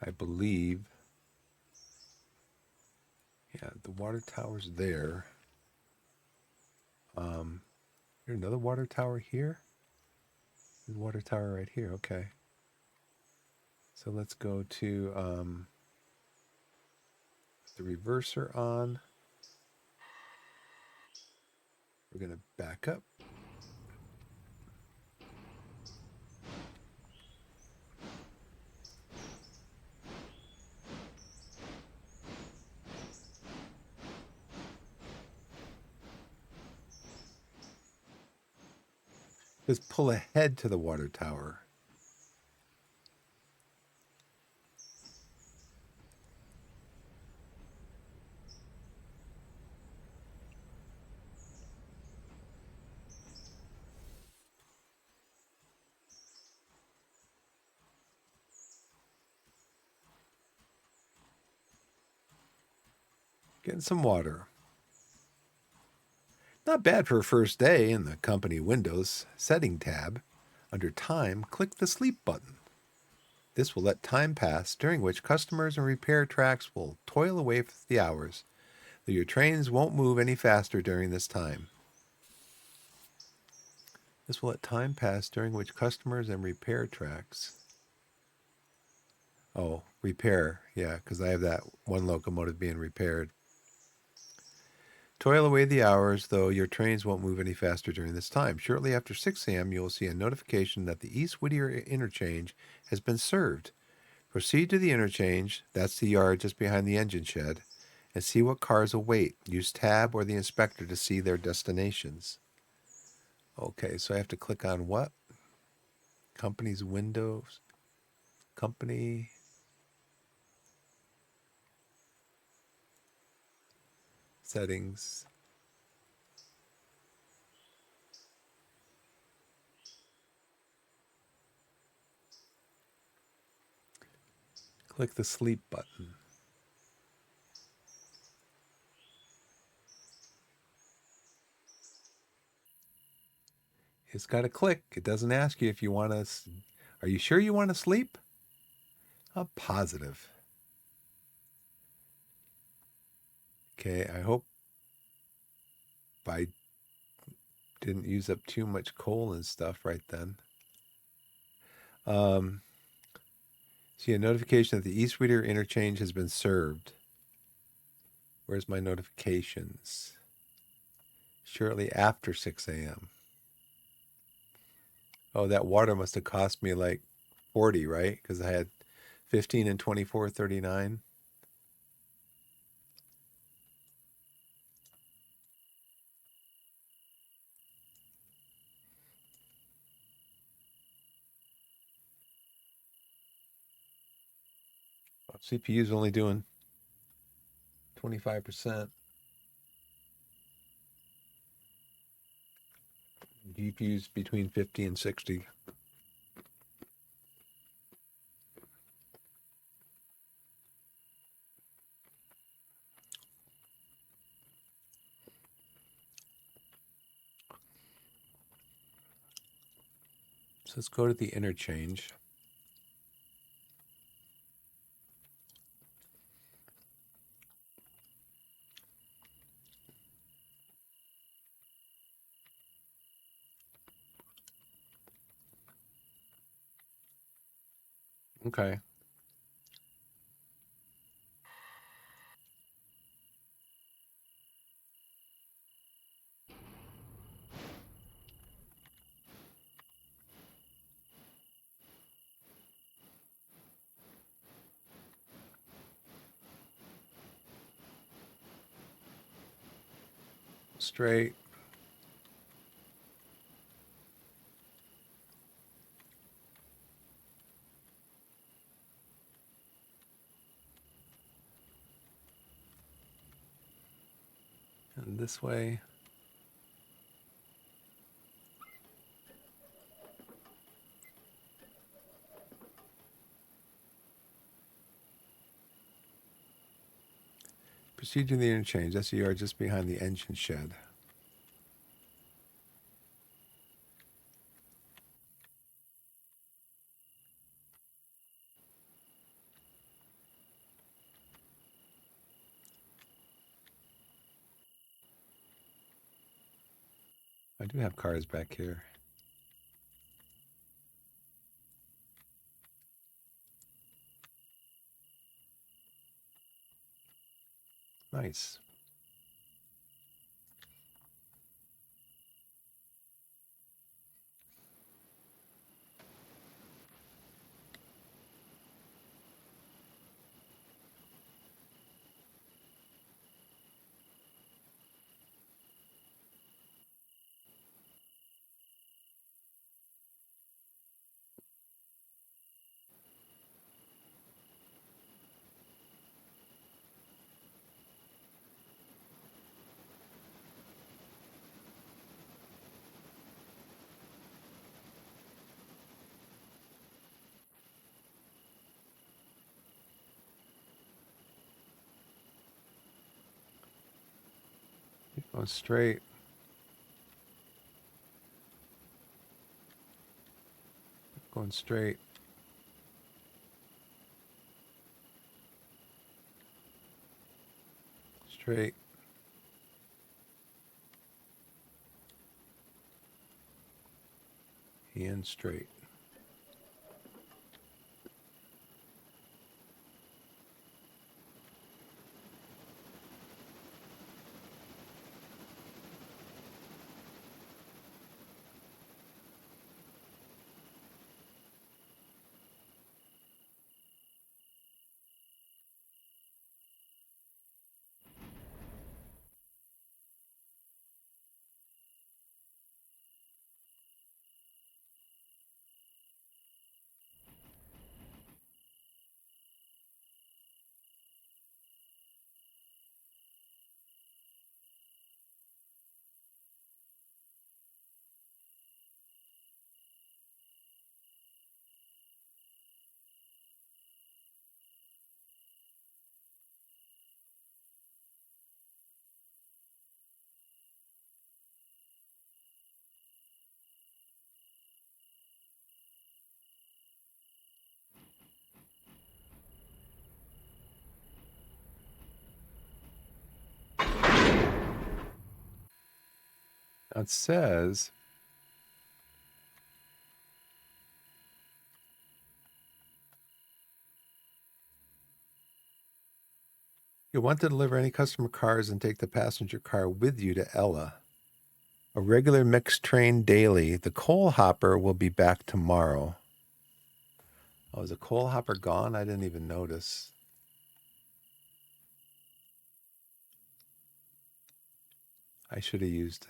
I believe. Yeah, the water tower's there. There's another water tower here. There's a water tower right here. Okay. So let's go to the reverser on. We're going to back up. Just pull ahead to the water tower. Getting some water. Not bad for a first day. In the company Windows setting tab, under time, click the sleep button. This will let time pass during which customers and repair tracks will toil away for the hours, though your trains won't move any faster during this time. This will let time pass during which customers and repair tracks. Oh, repair. Yeah, because I have that one locomotive being repaired. Toil away the hours, though your trains won't move any faster during this time. Shortly after 6 a.m., you will see a notification that the East Whittier interchange has been served. Proceed to the interchange, that's the yard just behind the engine shed, and see what cars await. Use tab or the inspector to see their destinations. Okay, so I have to click on what? Company's windows. Company. Settings. Click the sleep button. It's got to click. It doesn't ask you if you want to. Are you sure you want to sleep? I'm positive. Okay, I hope I didn't use up too much coal and stuff right then. See a notification that the East Whittier interchange has been served. Where's my notifications? Shortly after 6 a.m. Oh, that water must have cost me like 40, right? Because I had 15 and 24, 39. CPU's only doing 25%. GPU's between 50 and 60. So let's go to the interchange. Okay. straight. And this way. Proceed to the interchange. That's the yard just behind the engine shed. I do have cars back here. Nice. Keep going straight. Keep going straight. Straight. And straight. Now it says you want to deliver any customer cars and take the passenger car with you to Ella. A regular mixed train daily. The coal hopper will be back tomorrow. Oh, is the coal hopper gone? I didn't even notice. I should have used.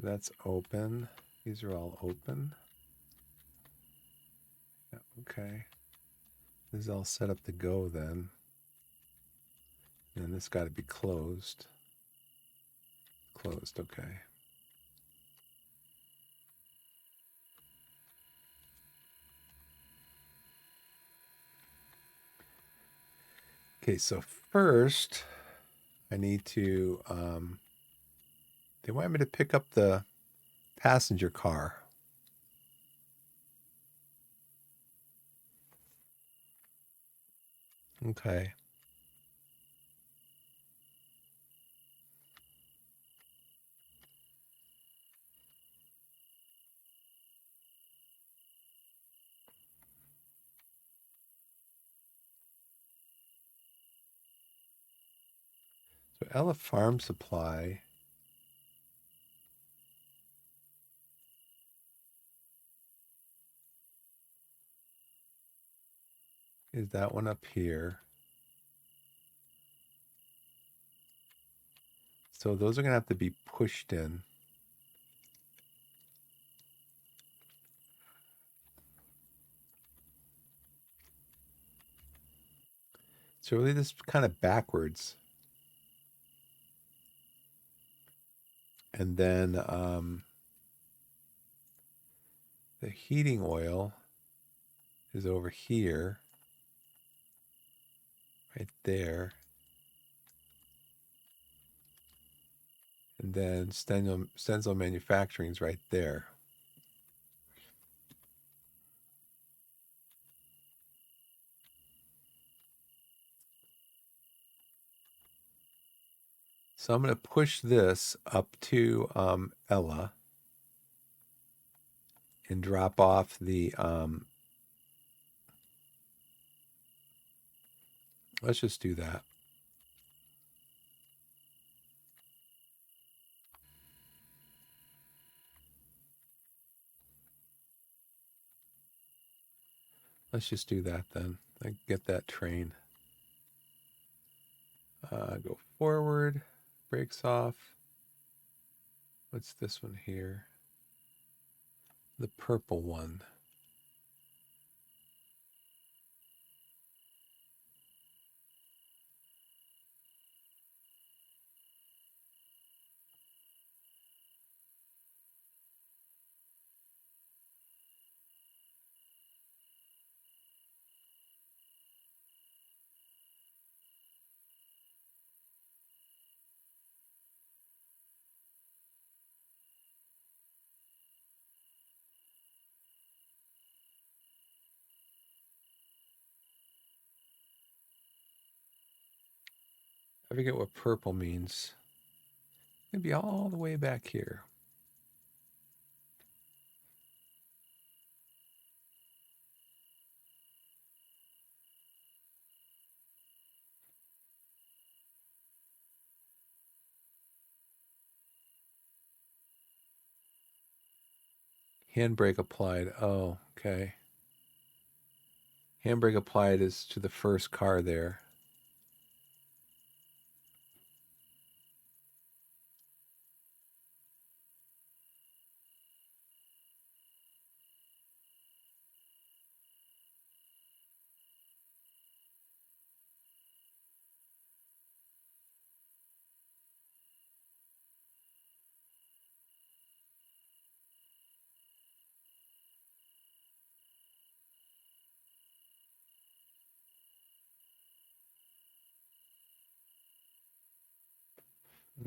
That's open. These are all open. Yeah, okay. This is all set up to go then. And this got to be closed. Closed, okay. Okay, so first I need to, they want me to pick up the passenger car. Okay. So Ella Farm Supply. Is that one up here? So those are going to have to be pushed in. So really this is kind of backwards. And then the heating oil is over here, right there. And then Stenzel Manufacturing is right there. So I'm going to push this up to Ella and drop off the, let's just do that. Let's just do that then. I get that train. Go forward, brakes off. What's this one here? The purple one. I forget what purple means. Maybe all the way back here. Handbrake applied. Oh, okay. Handbrake applied is to the first car there.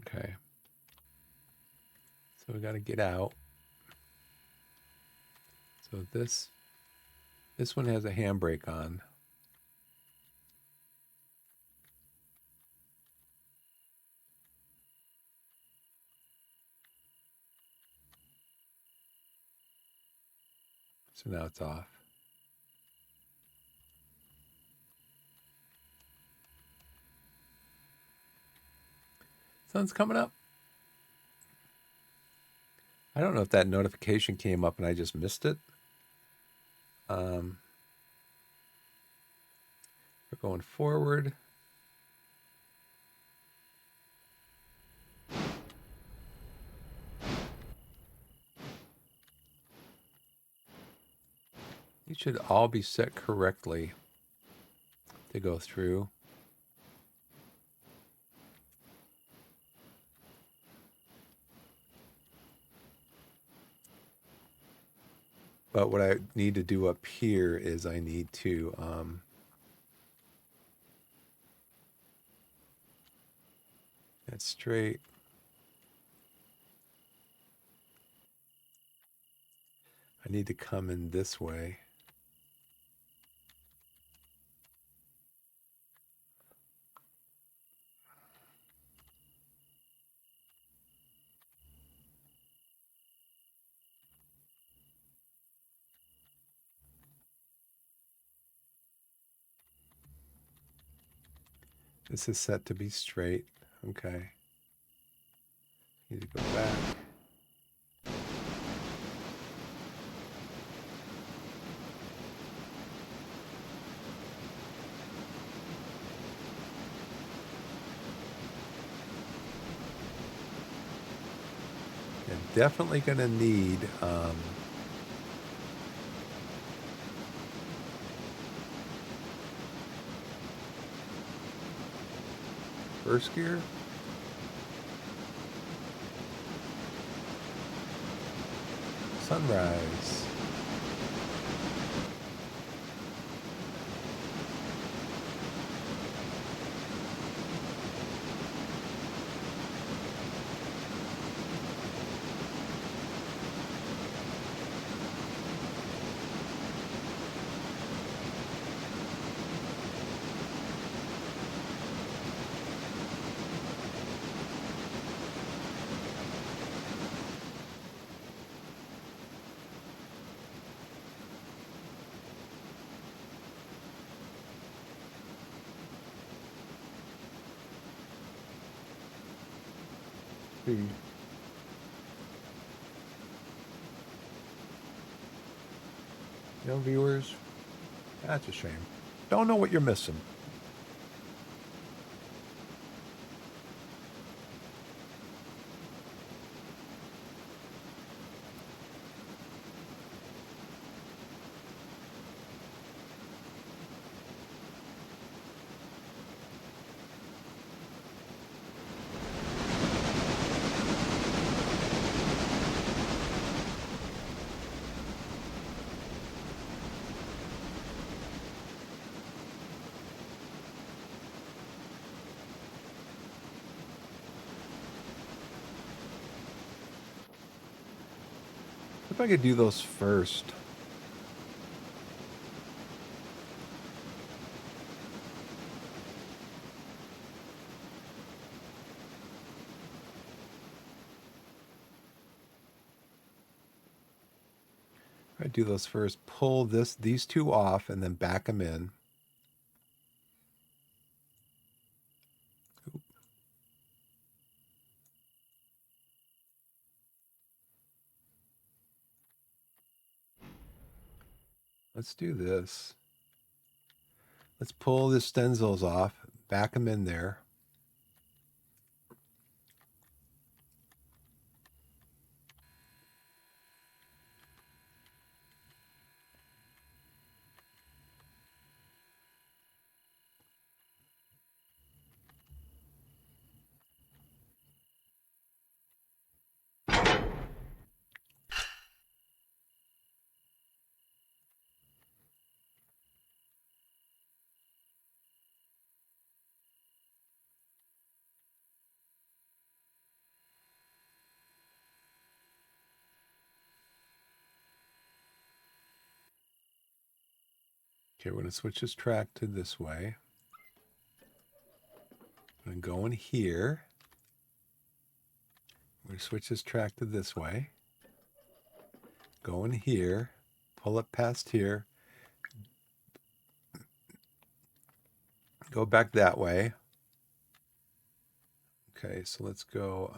Okay. So we got to get out. So this one has a handbrake on. So now it's off. Sun's coming up. I don't know if that notification came up and I just missed it. We're going forward. These should all be set correctly to go through. But what I need to do up here is I need to that's straight. I need to come in this way. This is set to be straight. Okay. Need to go back. Yeah, definitely going to need first gear. Sunrise. See. No viewers. That's a shame. Don't know what you're missing. If I could do those first. If I do those first, pull these two off and then back them in. Let's do this. Let's pull the stencils off, back them in there. Okay, we're going to switch this track to this way. I'm going to go in here. We're going to switch this track to this way. Go in here. Pull it past here. Go back that way. Okay, so let's go.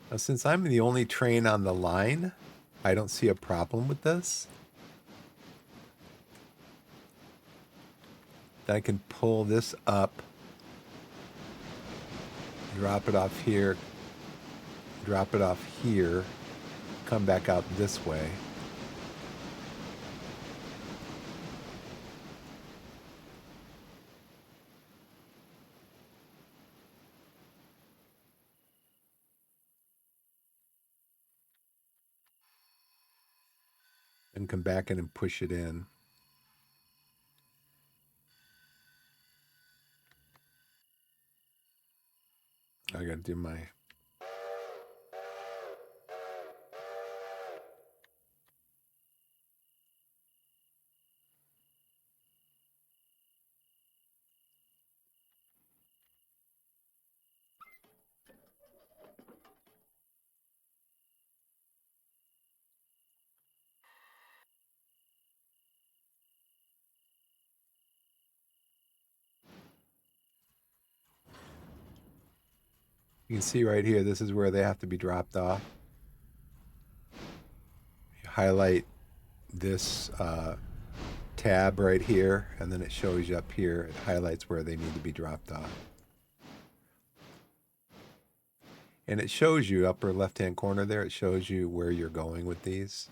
Now, since I'm the only train on the line, I don't see a problem with this. Then I can pull this up, drop it off here, drop it off here, come back out this way. And come back in and push it in. I gotta do my... You can see right here, this is where they have to be dropped off. You highlight this tab right here, and then it shows you up here. It highlights where they need to be dropped off. And it shows you, upper left-hand corner there, it shows you where you're going with these.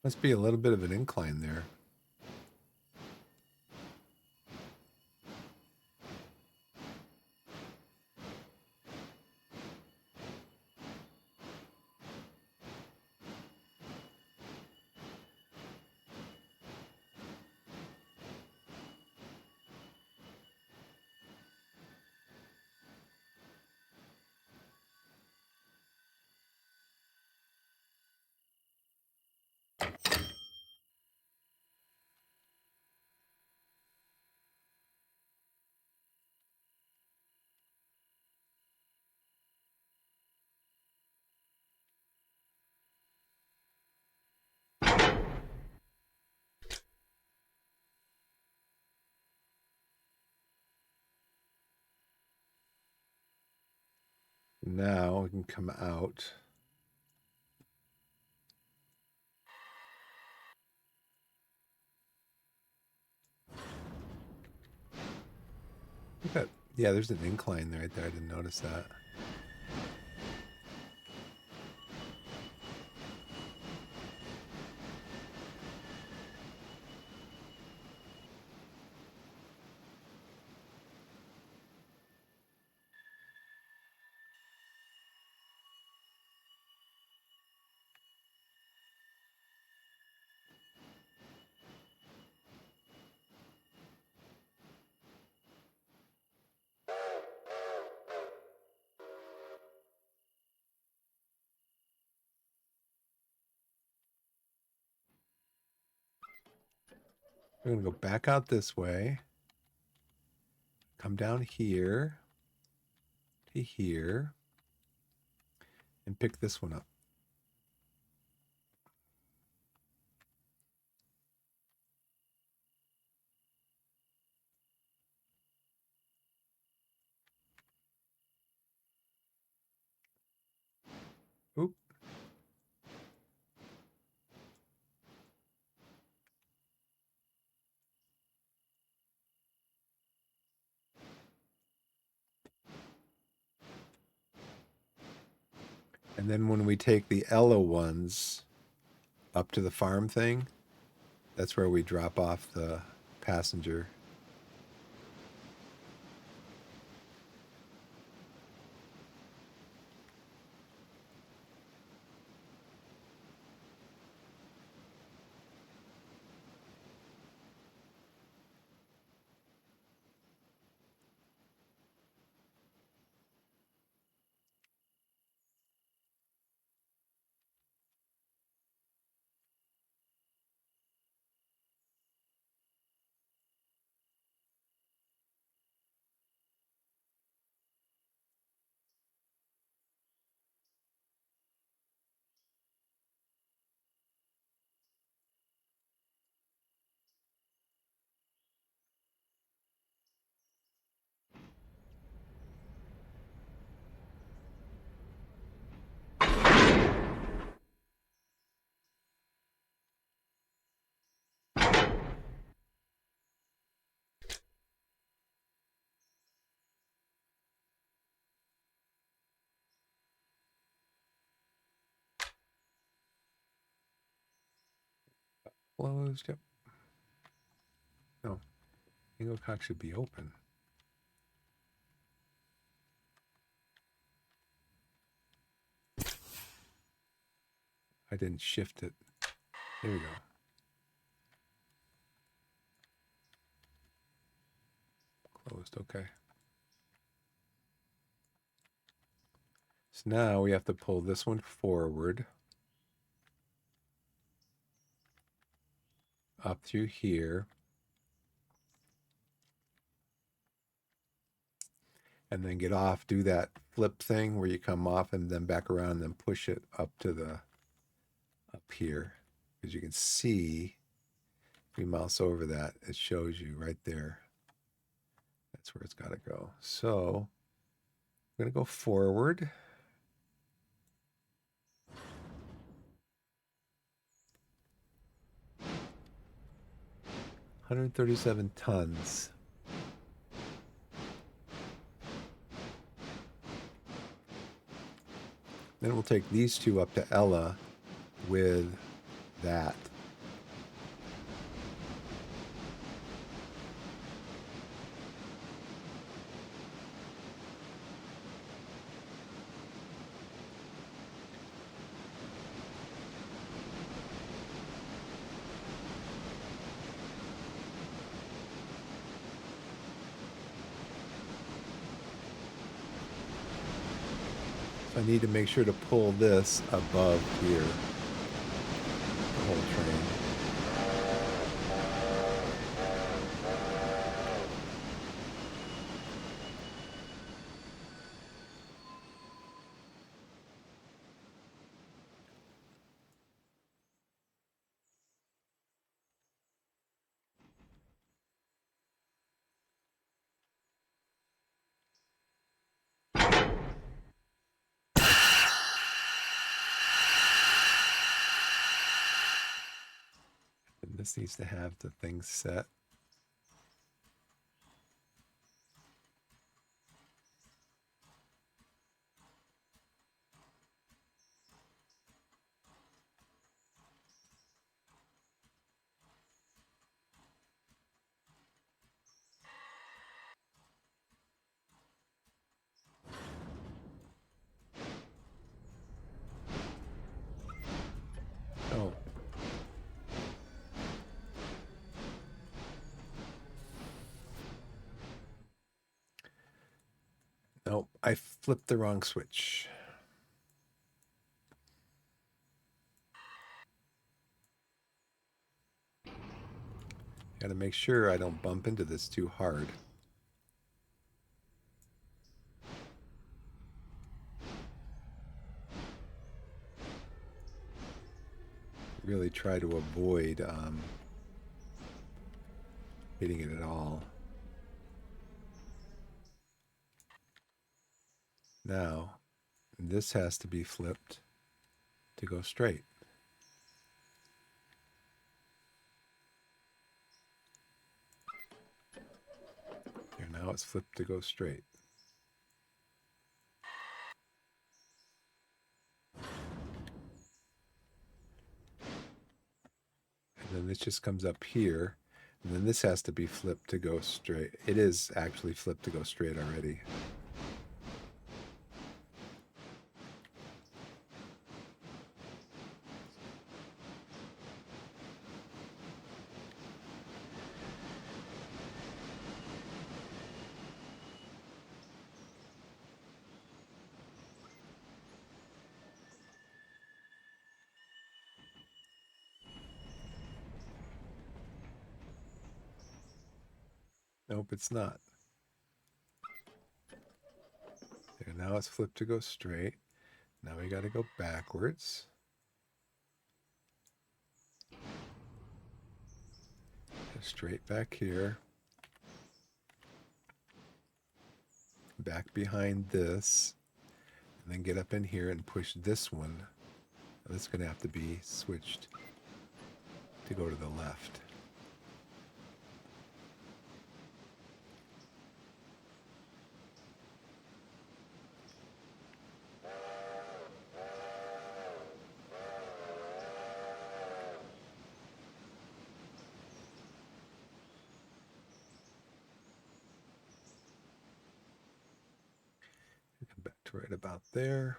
Must be a little bit of an incline there. Now we can come out. Look at, yeah, there's an incline right there. I didn't notice that. We're going to go back out this way. Come down here to here and pick this one up. Oop. And then when we take the Ella ones up to the farm thing, that's where we drop off the passenger. Closed. Yep. No, Inglecock should be open. I didn't shift it. There we go. Closed, okay. So now we have to pull this one forward up through here. And then get off, do that flip thing where you come off and then back around and then push it up to the, up here. As you can see, if you mouse over that, it shows you right there. That's where it's got to go. So I'm going to go forward. $137 tons. Then we'll take these two up to Ella with that. So I need to make sure to pull this above here, the whole train. And this needs to have the thing set. Oh. Nope, I flipped the wrong switch. Got to make sure I don't bump into this too hard. Really try to avoid hitting it at all. Now, this has to be flipped to go straight. Here, now it's flipped to go straight. And then this just comes up here. And then this has to be flipped to go straight. It is actually flipped to go straight already. Nope, it's not. There, now it's flipped to go straight. Now we got to go backwards. Go straight back here. Back behind this. And then get up in here and push this one. That's going to have to be switched to go to the left. Come back to right about there.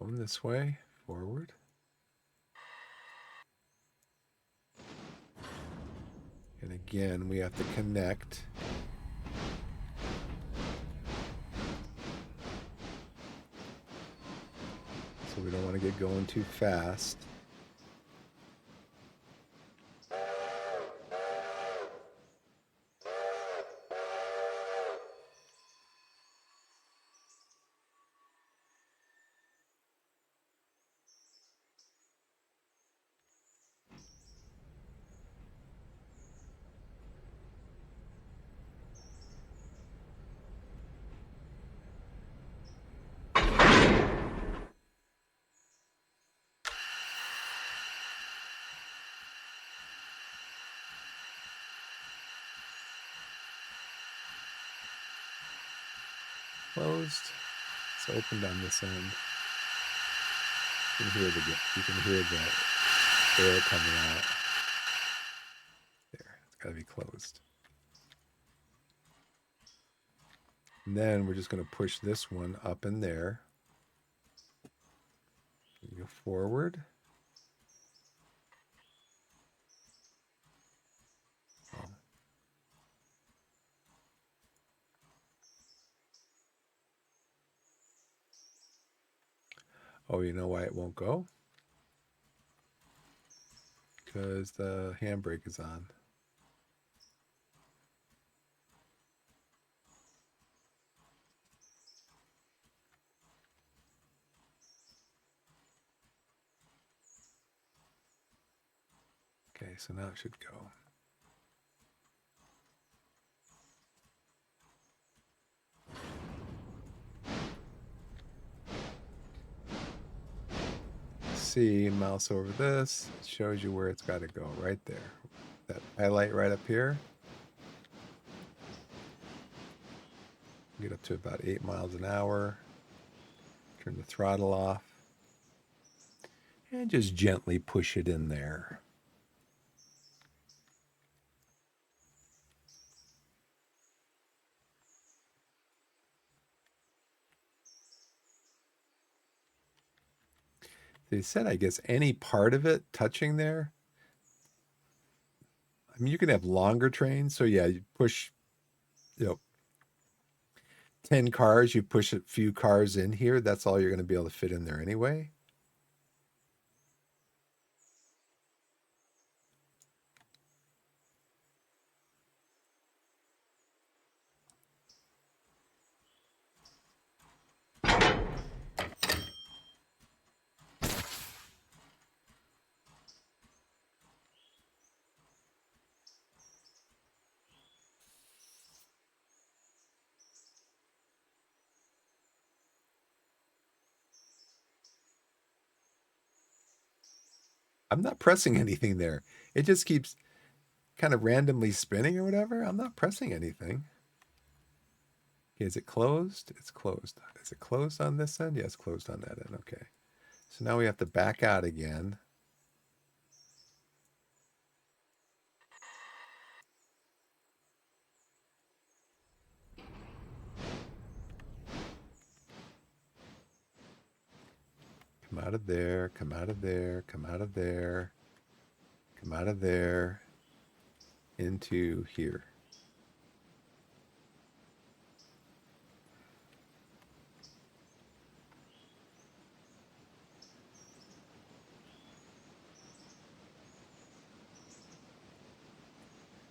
Going this way, forward. And again, we have to connect. So we don't want to get going too fast. Closed. It's opened on this end. You can hear the air coming out. There, it's got to be closed. And then we're just going to push this one up in there. Go forward. Oh, you know why it won't go? Because the handbrake is on. Okay, so now it should go. See, mouse over this, it shows you where it's got to go, right there. That highlight right up here. Get up to about 8 miles an hour. Turn the throttle off. And just gently push it in there. They said, I guess, any part of it touching there. I mean, you can have longer trains. So yeah, you push, 10 cars, you push a few cars in here. That's all you're going to be able to fit in there anyway. I'm not pressing anything there. It just keeps kind of randomly spinning or whatever. I'm not pressing anything. Okay, is it closed? It's closed. Is it closed on this end? Yeah, it's closed on that end. Okay. So now we have to back out again. Come out of there, come out of there, come out of there, come out of there, into here.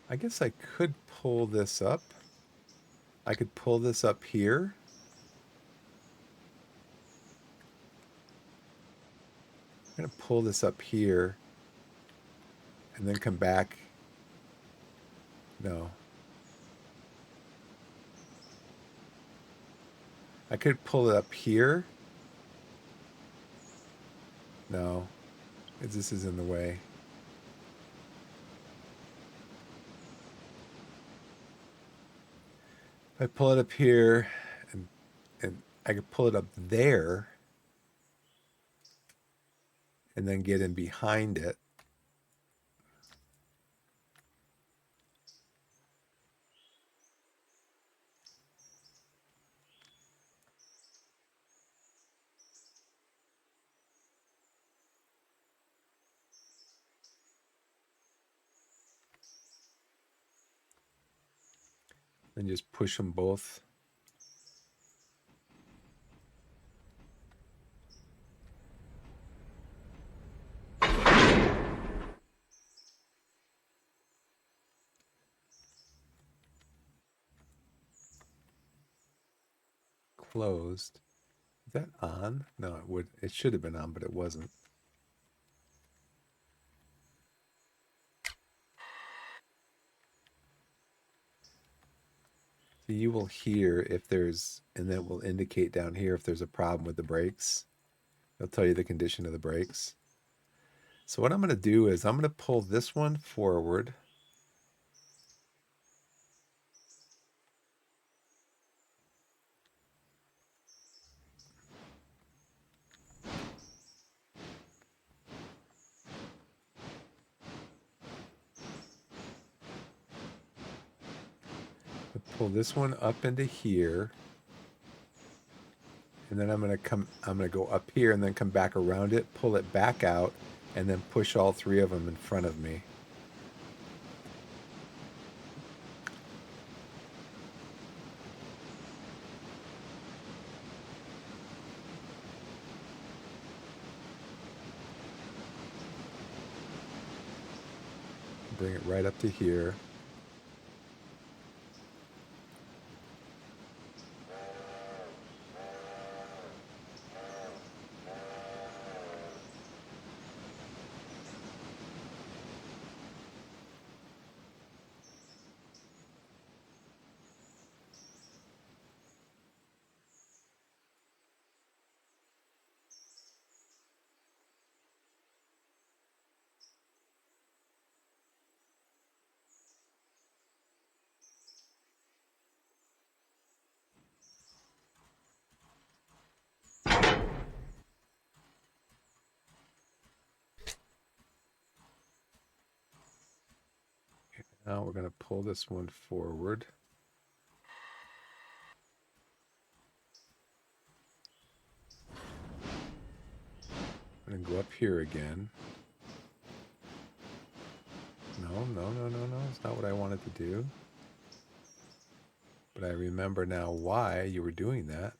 I guess I could pull this up. I could pull this up here. I'm going to pull this up here and then come back. No. I could pull it up here. No, this is in the way. If I pull it up here and I could pull it up there and then get in behind it. and just push them both. Closed. Is that on? No, it should have been on, but it wasn't. So you will hear if there's, and then it will indicate down here if there's a problem with the brakes. It'll tell you the condition of the brakes. So what I'm going to do is I'm going to pull this one forward. Pull this one up into here. And then I'm going to go up here and then come back around it, pull it back out, and then push all three of them in front of me. Bring it right up to here. Now we're going to pull this one forward. I'm going to go up here again. No. It's not what I wanted to do. But I remember now why you were doing that.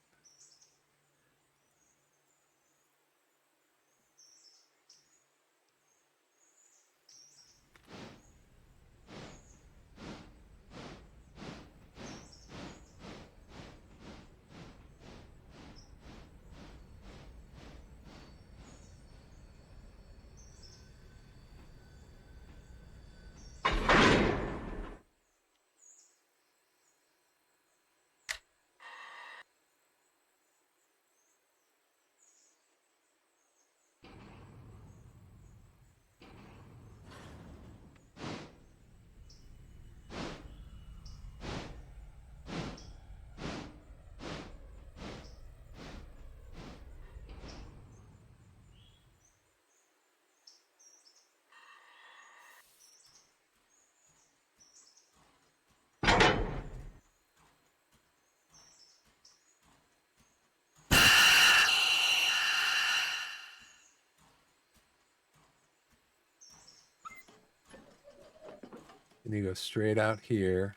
And you go straight out here.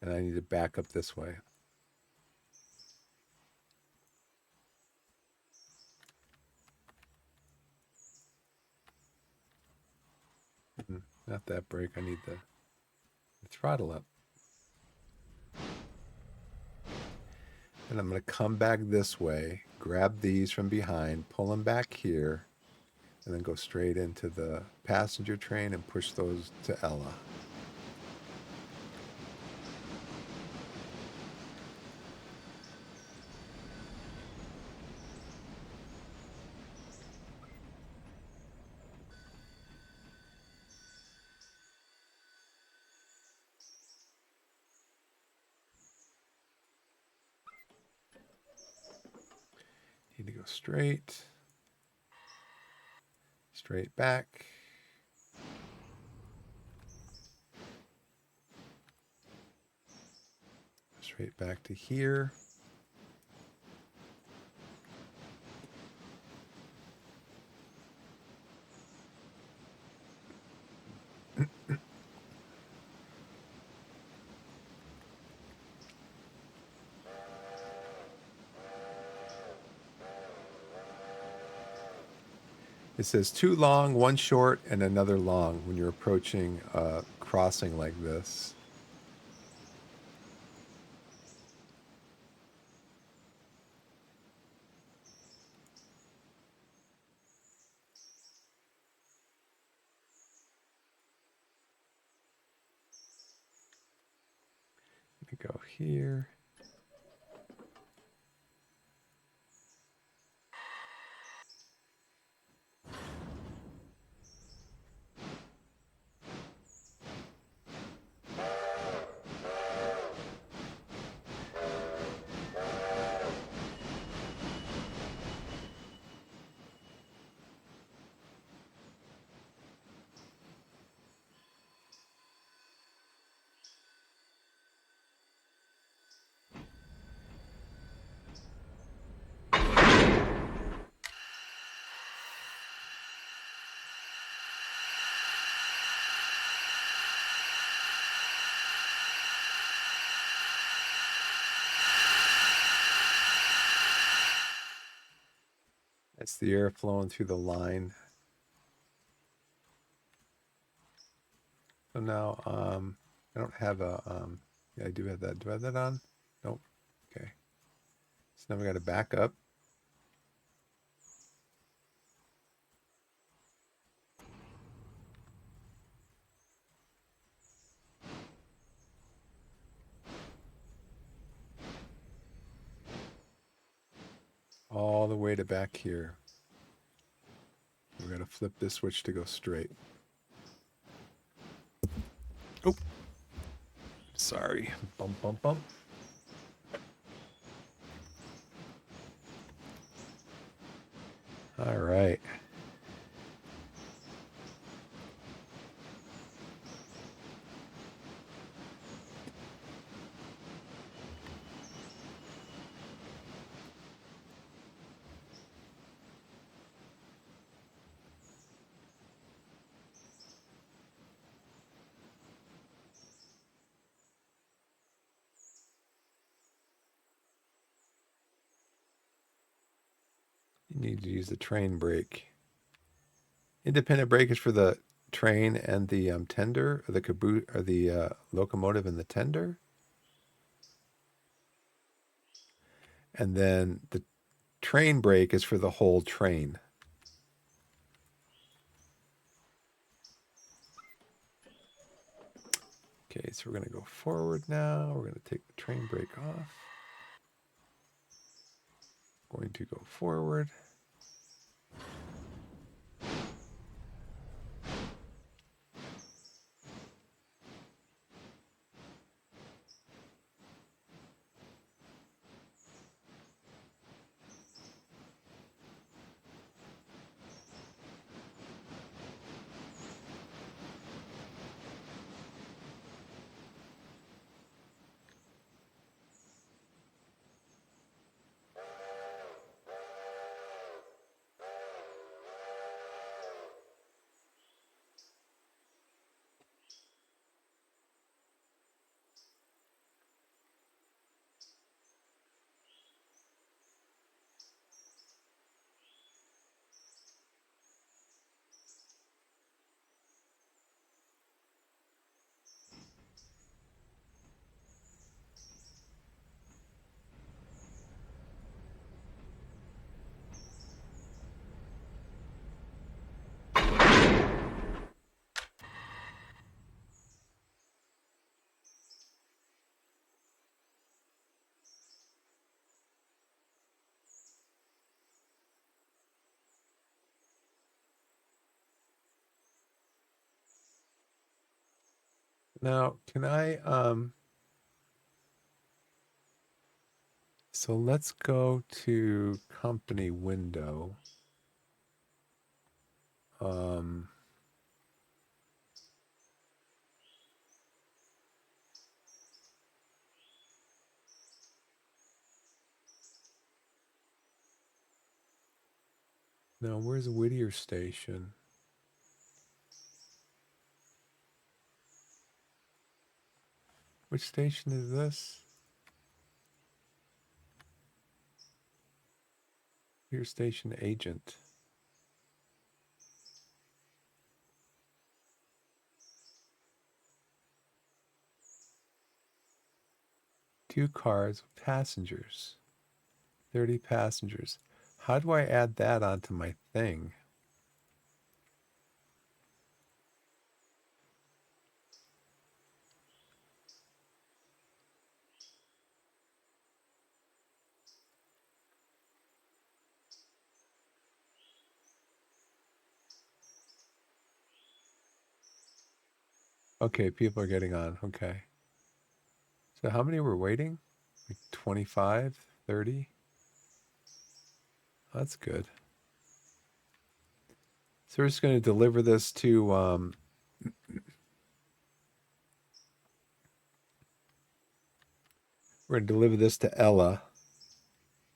And I need to back up this way. Not that brake. I need the throttle up. And I'm going to come back this way, grab these from behind, pull them back here, and then go straight into the passenger train and push those to Ella. Need to go straight back. Straight back to here. It says 2 long, 1 short, and another long when you're approaching a crossing like this. Let me go here. That's the air flowing through the line. So now, I don't have a, yeah, I do have that. Do I have that on? Nope. Okay. So now we got to back up. All the way to back here. We're going to flip this switch to go straight. Oh, sorry. Bump, bump, bump. All right. You need to use the train brake. Independent brake is for the train and the tender, or the caboose, or the locomotive and the tender. And then the train brake is for the whole train. Okay, so we're going to go forward now. We're going to take the train brake off. Going to go forward. Now, can I, so let's go to company window. Now, where's Whittier Station? Which station is this? Whittier Station Agent. 2 cars with passengers. 30 passengers. How do I add that onto my thing? Okay, people are getting on. Okay. So how many were waiting? Like 25, 30? That's good. So we're just going to deliver this to we're going to deliver this to Ella,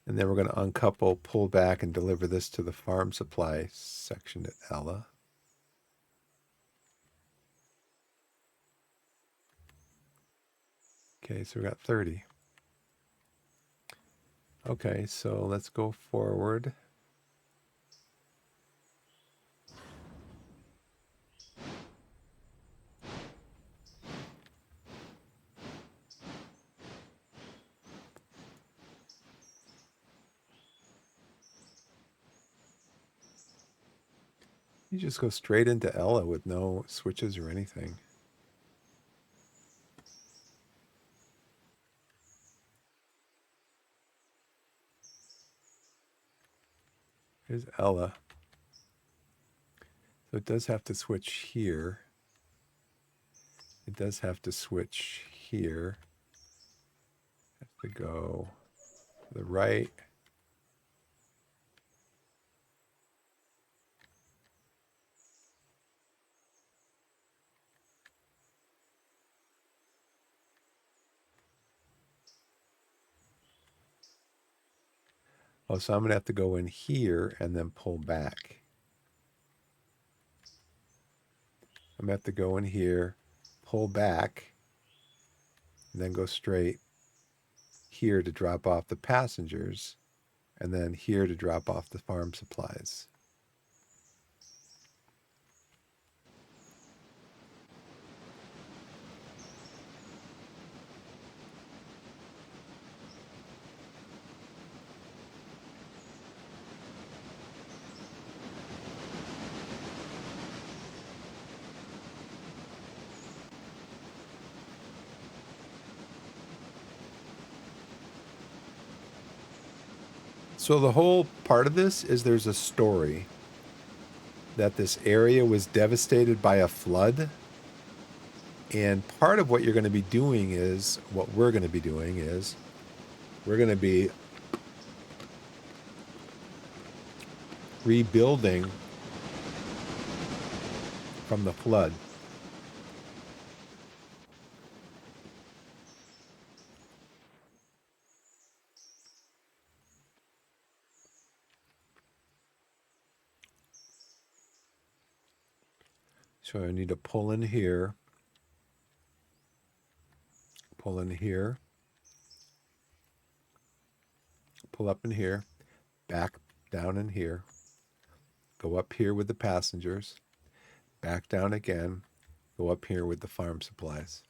and then we're going to uncouple, pull back, and deliver this to the farm supply section at Ella. Okay, so we got 30. Okay, so let's go forward. You just go straight into Ella with no switches or anything. Here's Ella. So it does have to switch here. It does have to switch here. Has to go to the right. Oh, so I'm going to have to go in here and then pull back. I'm going to have to go in here, pull back, and then go straight here to drop off the passengers, and then here to drop off the farm supplies. So the whole part of this is there's a story that this area was devastated by a flood. And part of what you're going to be doing is, what we're going to be doing is, we're going to be rebuilding from the flood. So I need to pull in here, pull in here, pull up in here, back down in here, go up here with the passengers, back down again, go up here with the farm supplies.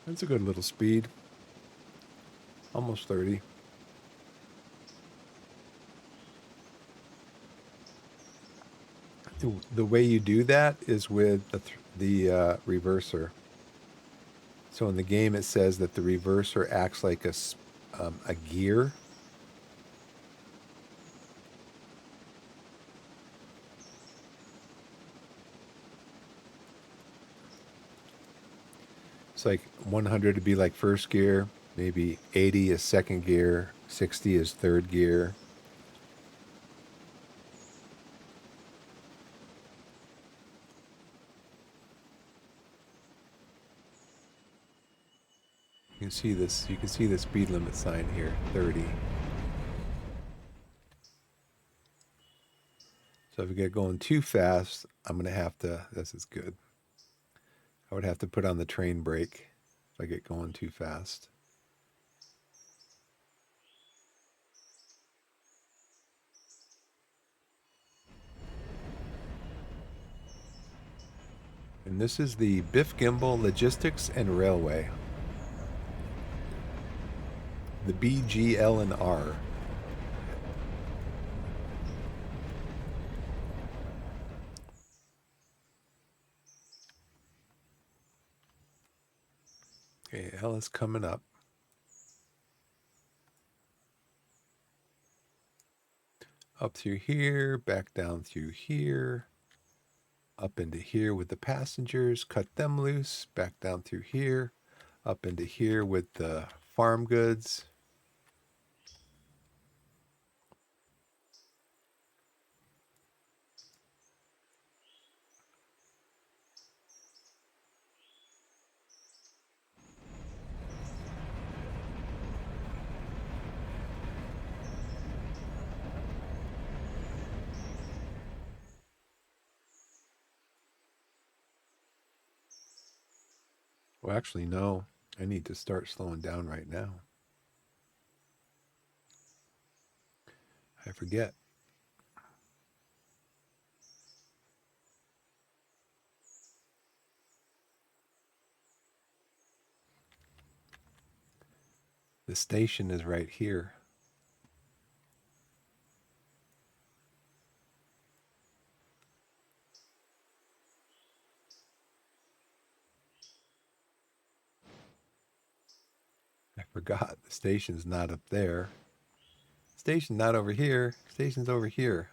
That's a good little speed. Almost 30. The way you do that is with the reverser. So in the game, it says that the reverser acts like a gear. It's like 100 to be like first gear, maybe 80 is second gear, 60 is third gear. You can see this. You can see the speed limit sign here, 30. So if we get going too fast, I'm gonna have to. This is good. I would have to put on the train brake if I get going too fast. And this is the Biff Gimbal Logistics and Railway. The BGL&R. Okay, L is coming up. Up through here, back down through here, up into here with the passengers, cut them loose, back down through here, up into here with the farm goods. Well, actually, no. I need to start slowing down right now. I forget. The station is right here. I forgot. The station's not up there. Station's not over here. Station's over here.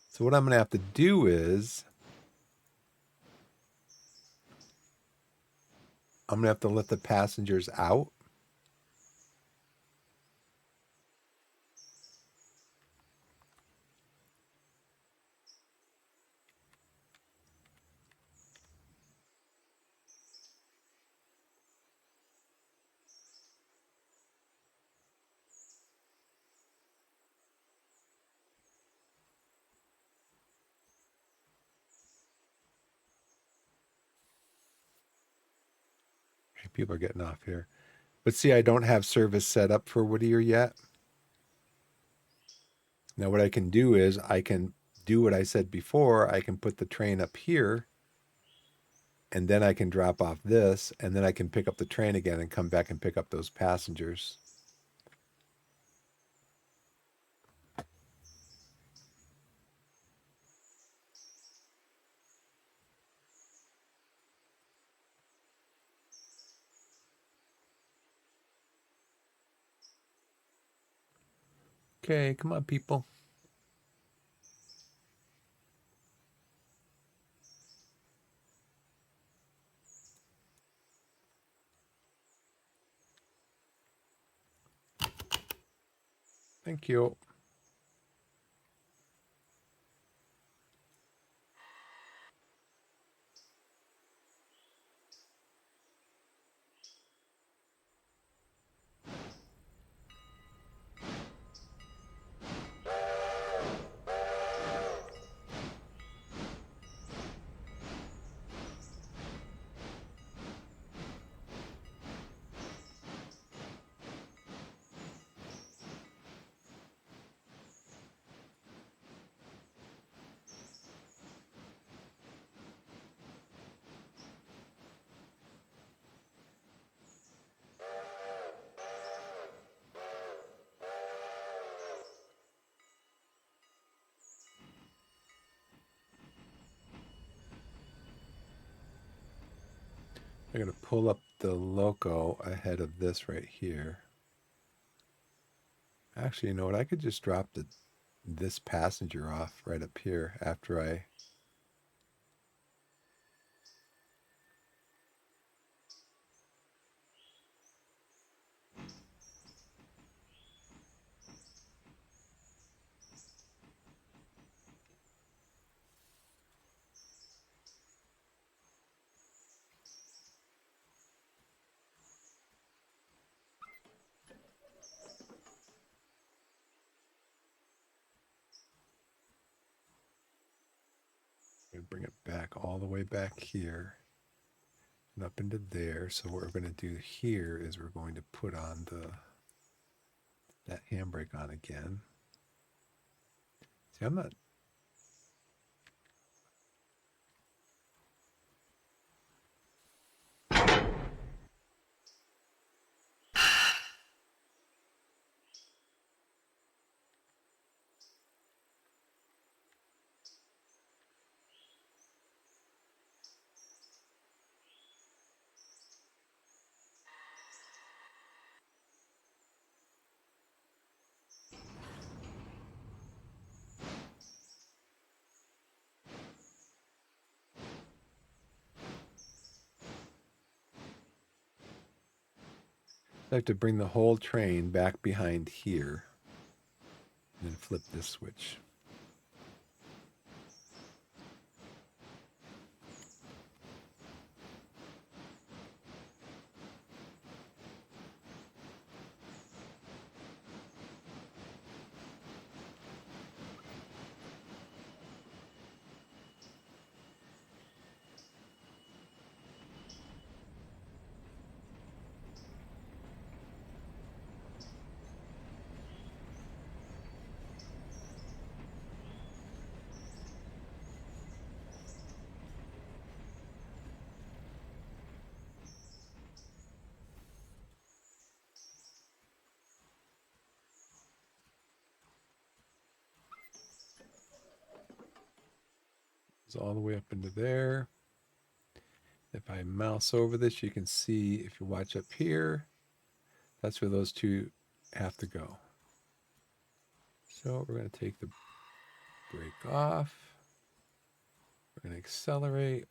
So what I'm going to have to do is I'm going to have to let the passengers out. Okay, people are getting off here. But see, I don't have service set up for Whittier yet. Now what I can do is I can do what I said before. I can put the train up here and then I can drop off this and then I can pick up the train again and come back and pick up those passengers. Okay, come on, people. Thank you. I'm going to pull up the loco ahead of this right here. Actually, you know what? I could just drop this passenger off right up here after I... bring it back all the way back here and up into there. So what we're going to do here is we're going to put on that handbrake on again. See, I'm not... I have to bring the whole train back behind here and then flip this switch. It's all the way up into there. If I mouse over this, you can see, if you watch up here, that's where those two have to go. So we're going to take the brake off. We're going to accelerate.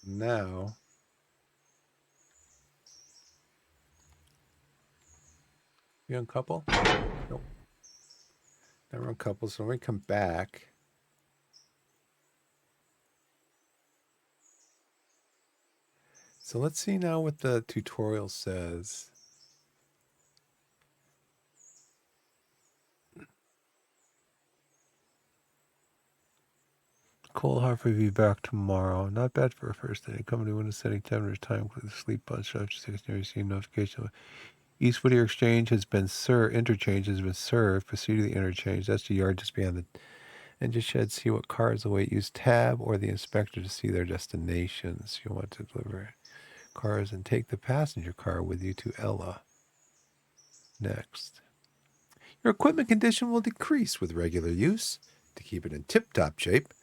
Now, you uncouple? Nope. Never uncouple. So when we come back, so let's see now what the tutorial says. Cold Harper will be back tomorrow. Not bad for a first day. Company when is setting temperature time with the sleep bunch after 6 never received notification. East Whittier Exchange has been interchange has been served. Proceed to the interchange. That's the yard just beyond the engine shed. See what cars await. Use tab or the inspector to see their destinations. You want to deliver cars and take the passenger car with you to Ella. Next. Your equipment condition will decrease with regular use. To keep it in tip-top shape,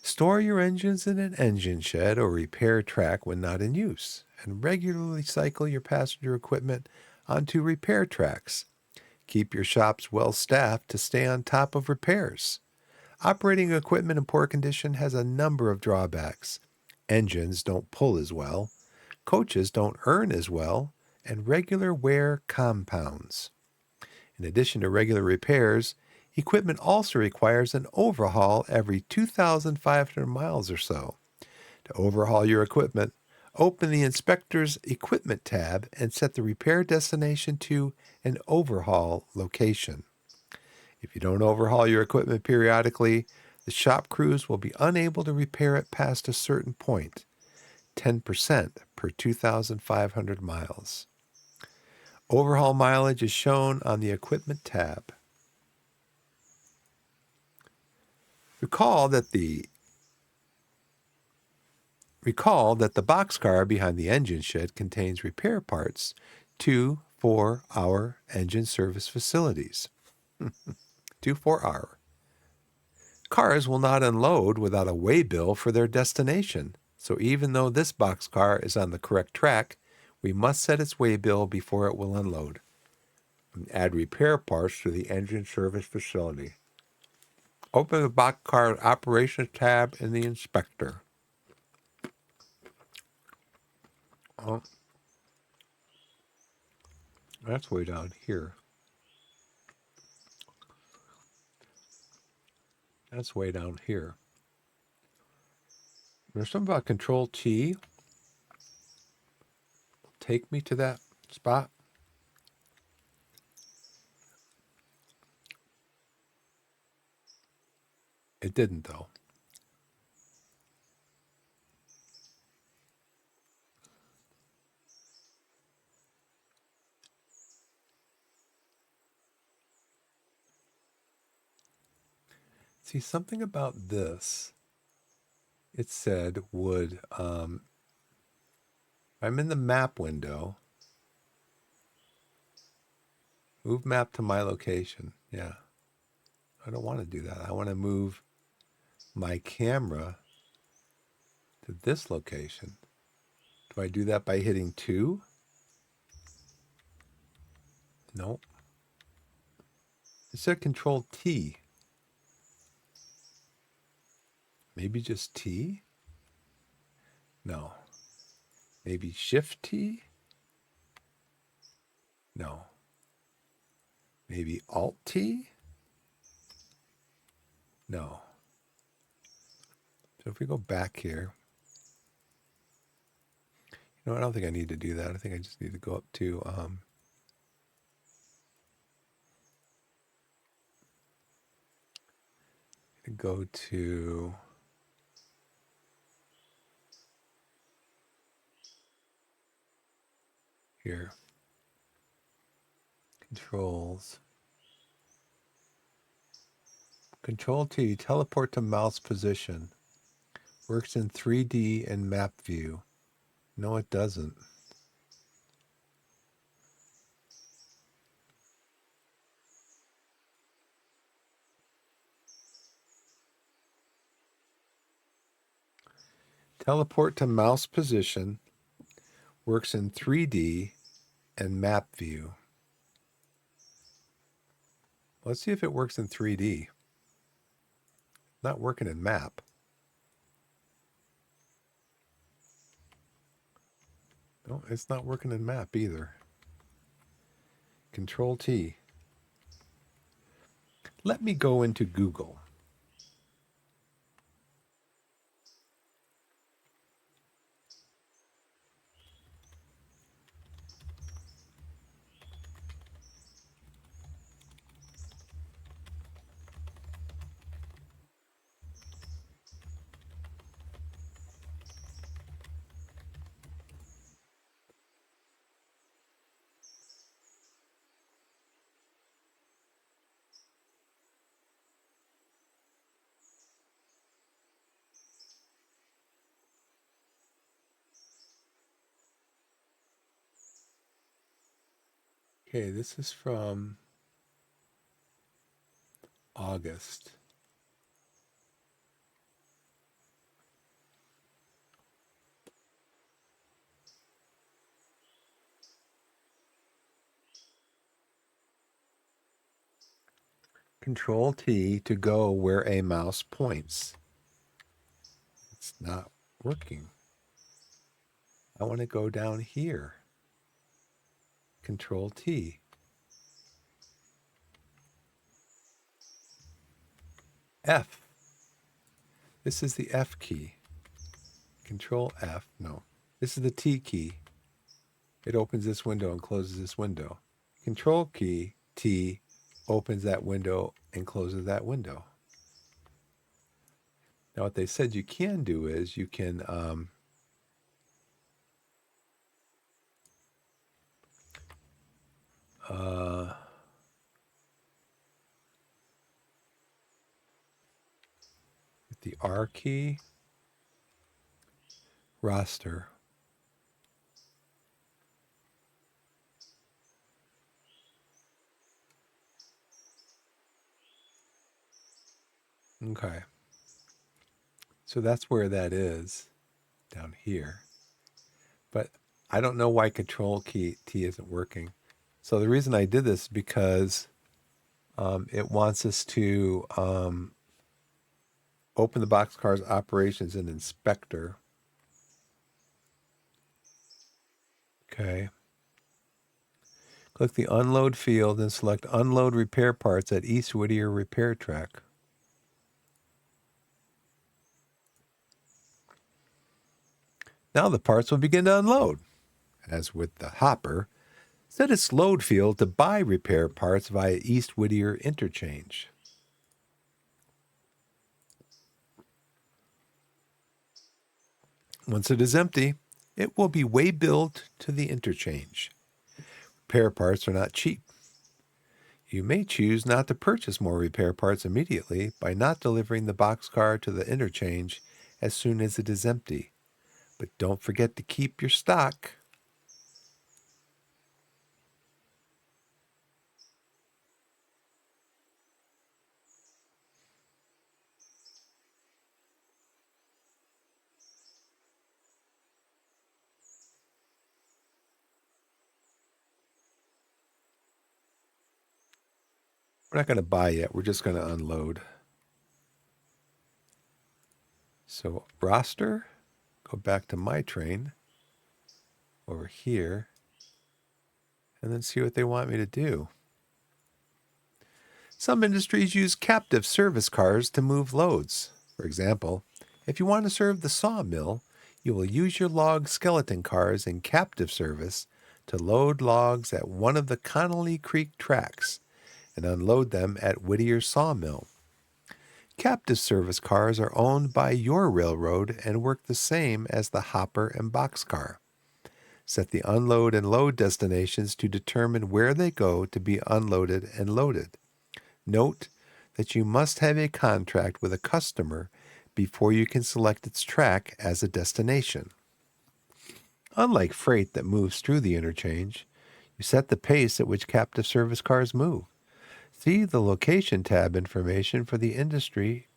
store your engines in an engine shed or repair track when not in use, and regularly cycle your passenger equipment onto repair tracks. Keep your shops well-staffed to stay on top of repairs. Operating equipment in poor condition has a number of drawbacks. Engines don't pull as well, coaches don't earn as well, and regular wear compounds. In addition to regular repairs, equipment also requires an overhaul every 2,500 miles or so. To overhaul your equipment, open the Inspector's Equipment tab and set the repair destination to an overhaul location. If you don't overhaul your equipment periodically, the shop crews will be unable to repair it past a certain point, 10% per 2,500 miles. Overhaul mileage is shown on the Equipment tab. Recall that the boxcar behind the engine shed contains repair parts for our engine service facilities. 2 4 hour. Cars will not unload without a waybill for their destination. So even though this boxcar is on the correct track, we must set its waybill before it will unload. And add repair parts to the engine service facility. Open the boxcar operations tab in the inspector. Oh, that's way down here. That's way down here. There's something about Control T. Take me to that spot. It didn't, though. See, something about this, it said would, I'm in the map window. Move map to my location. Yeah. I don't want to do that. I want to move my camera to this location. Do I do that by hitting 2? No. It said Control T. Maybe just T? No. Maybe Shift T? No. Maybe Alt T? No. So if we go back here, I don't think I need to do that. I think I just need to go up to here. Controls. Control T, teleport to mouse position. Works in 3D and map view. No, it doesn't. Teleport to mouse position. Works in 3D and map view. Let's see if it works in 3D. Not working in map. No, it's not working in map either. Control T. Let me go into Google. Okay, this is from August. Control T to go where a mouse points. It's not working. I want to go down here. Control T. F. This is the F key. Control F. No. This is the T key. It opens this window and closes this window. Control key, T, opens that window and closes that window. Now what they said you can do is you can with the R key, roster. Okay. So that's where that is, down here. But I don't know why Control key T isn't working. So the reason I did this is because it wants us to open the boxcar's operations in Inspector. Okay. Click the Unload field and select Unload Repair Parts at East Whittier Repair Track. Now the parts will begin to unload. As with the hopper, set its load field to buy repair parts via East Whittier Interchange. Once it is empty, it will be way-billed to the interchange. Repair parts are not cheap. You may choose not to purchase more repair parts immediately by not delivering the boxcar to the interchange as soon as it is empty. But don't forget to keep your stock. We're not going to buy yet. We're just going to unload. So roster, go back to my train over here, and then see what they want me to do. Some industries use captive service cars to move loads. For example, if you want to serve the sawmill, you will use your log skeleton cars in captive service to load logs at one of the Connolly Creek tracks and unload them at Whittier Sawmill. Captive service cars are owned by your railroad and work the same as the hopper and boxcar. Set the unload and load destinations to determine where they go to be unloaded and loaded. Note that you must have a contract with a customer before you can select its track as a destination. Unlike freight that moves through the interchange, you set the pace at which captive service cars move. See the location tab information for the industry.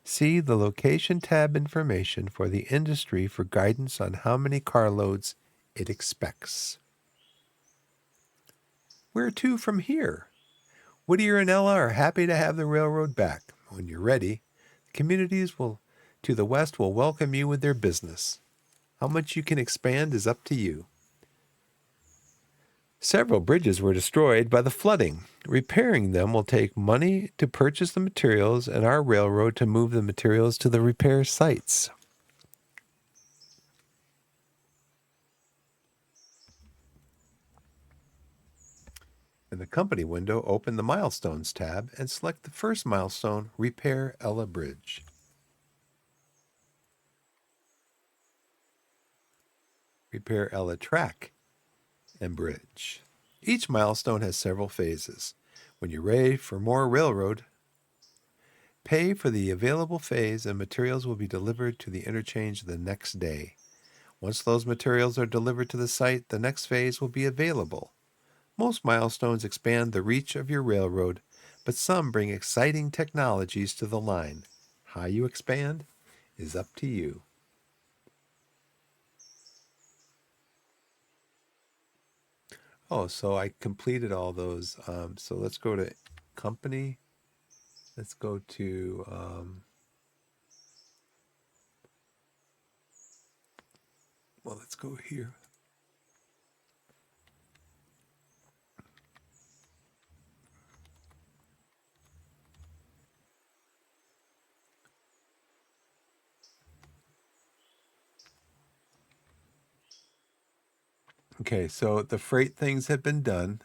See the location tab information for the industry for guidance on how many carloads it expects. Where to from here? Whittier and Ella are happy to have the railroad back. When you're ready, the communities to the west will welcome you with their business. How much you can expand is up to you. Several bridges were destroyed by the flooding. Repairing them will take money to purchase the materials and our railroad to move the materials to the repair sites. In the company window, open the Milestones tab and select the first milestone, Repair Ella Bridge. Repair Ella Track and Bridge. Each milestone has several phases. When you're ready for more railroad, pay for the available phase and materials will be delivered to the interchange the next day. Once those materials are delivered to the site, the next phase will be available. Most milestones expand the reach of your railroad, but some bring exciting technologies to the line. How you expand is up to you. Oh, so I completed all those. So let's go to company Let's go to well, let's go here. Okay, so the freight things have been done.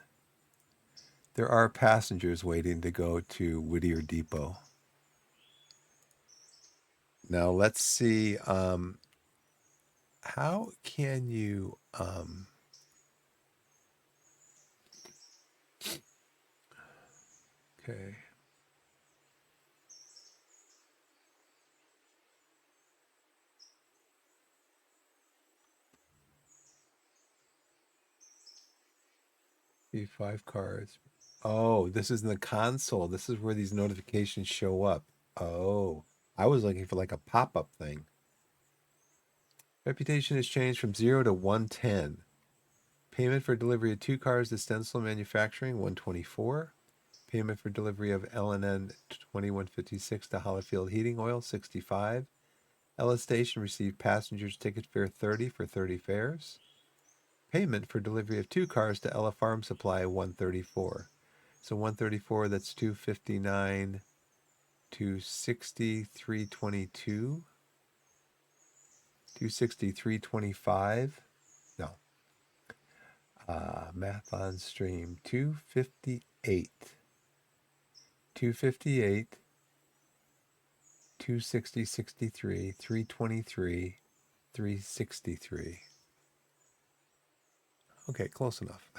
There are passengers waiting to go to Whittier Depot. Now let's see, how can you, okay. See 5 cars. Oh, this is in the console. This is where these notifications show up. Oh, I was looking for like a pop-up thing. Reputation has changed from 0 to 110. Payment for delivery of 2 cars to Stencil Manufacturing, 124. Payment for delivery of L&N 2156 to Hollifield Heating Oil, 65. Ella Station received passengers ticket fare 30 for 30 fares. Payment for delivery of 2 cars to Ella Farm Supply, 134. So 134, that's 259, 260, 322, 260, 325. No. Math on stream. 258. 258, 260, 63, 323, 363. Okay, close enough.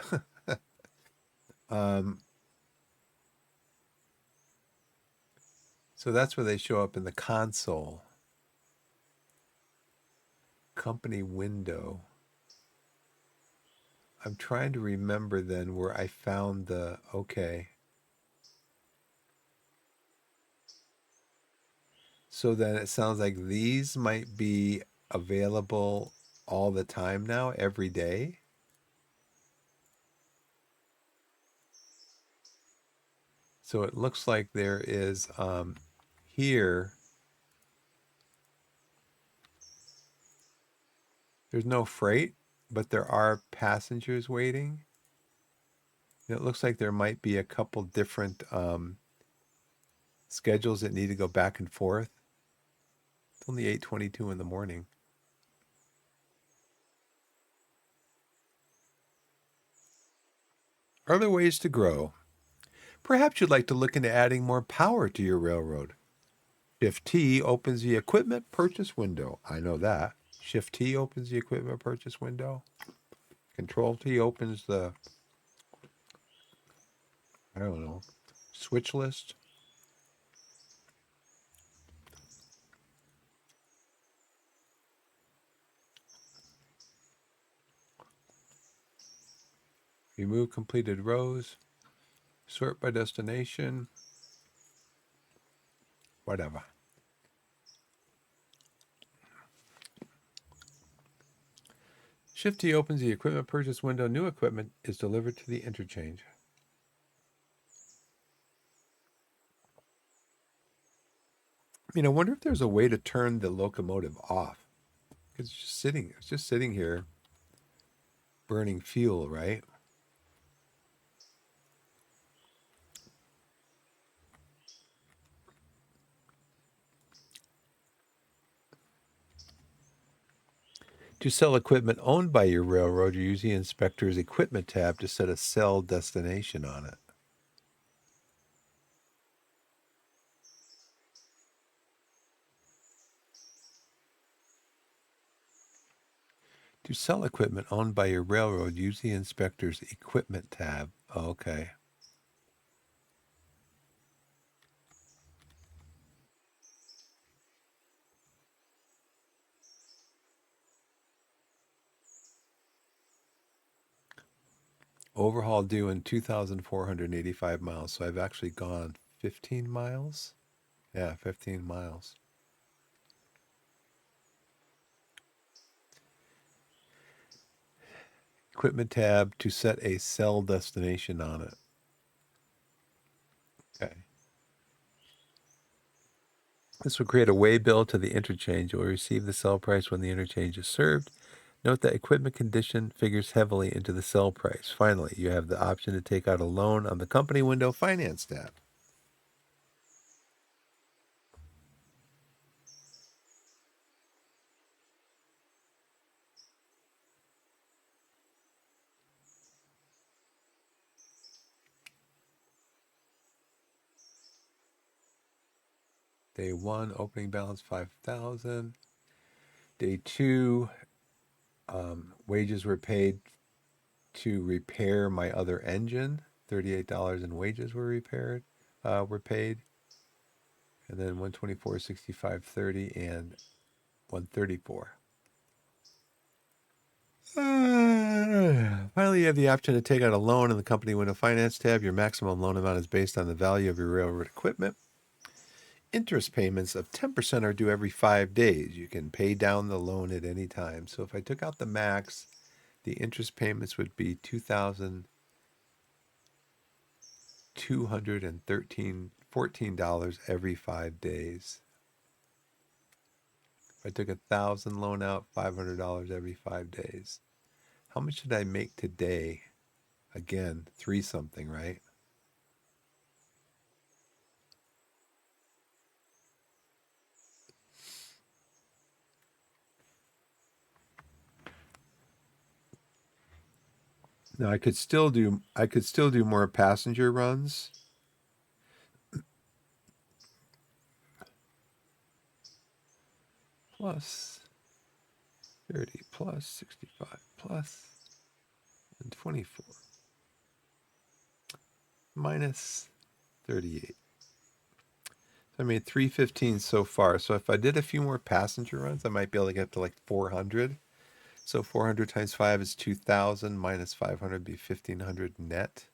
So that's where they show up in the console. Company window. I'm trying to remember then where I found the, okay. So then it sounds like these might be available all the time now, every day. So it looks like there is here, there's no freight, but there are passengers waiting. It looks like there might be a couple different schedules that need to go back and forth. It's only 8:22 in the morning. Other ways to grow. Perhaps you'd like to look into adding more power to your railroad. Shift T opens the equipment purchase window. I know that. Shift T opens the equipment purchase window. Control T opens the, I don't know, switch list. Remove completed rows. Sort by destination. Whatever. Shift T opens the equipment purchase window. New equipment is delivered to the interchange. I mean, I wonder if there's a way to turn the locomotive off. It's just sitting here burning fuel, right? To sell equipment owned by your railroad, you use the inspector's equipment tab to set a sell destination on it. To sell equipment owned by your railroad, use the inspector's equipment tab. Oh, okay. Overhaul due in 2,485 miles. So I've actually gone 15 miles. Yeah, 15 miles. Equipment tab to set a sell destination on it. Okay. This will create a way bill to the interchange. You will receive the sell price when the interchange is served. Note that equipment condition figures heavily into the sell price. Finally, you have the option to take out a loan on the company window finance tab. Day 1, opening balance 5,000. Day 2, wages were paid to repair my other engine. $38 in wages were paid. And then 124, 65, 30, and 134. Finally, you have the option to take out a loan in the company window finance tab. Your maximum loan amount is based on the value of your railroad equipment. Interest payments of 10% are due every 5 days. You can pay down the loan at any time. So if I took out the max, the interest payments would be $2,214 every 5 days. If I took $1,000 loan out, $500 every 5 days. How much did I make today? Again, 3 something, right? Now I could still do more passenger runs. Plus 30 plus 65 plus and 24 minus 38. So I made 315 so far. So if I did a few more passenger runs, I might be able to get to like 400. So 400 times 5 is 2,000 minus 500 would be 1,500 net.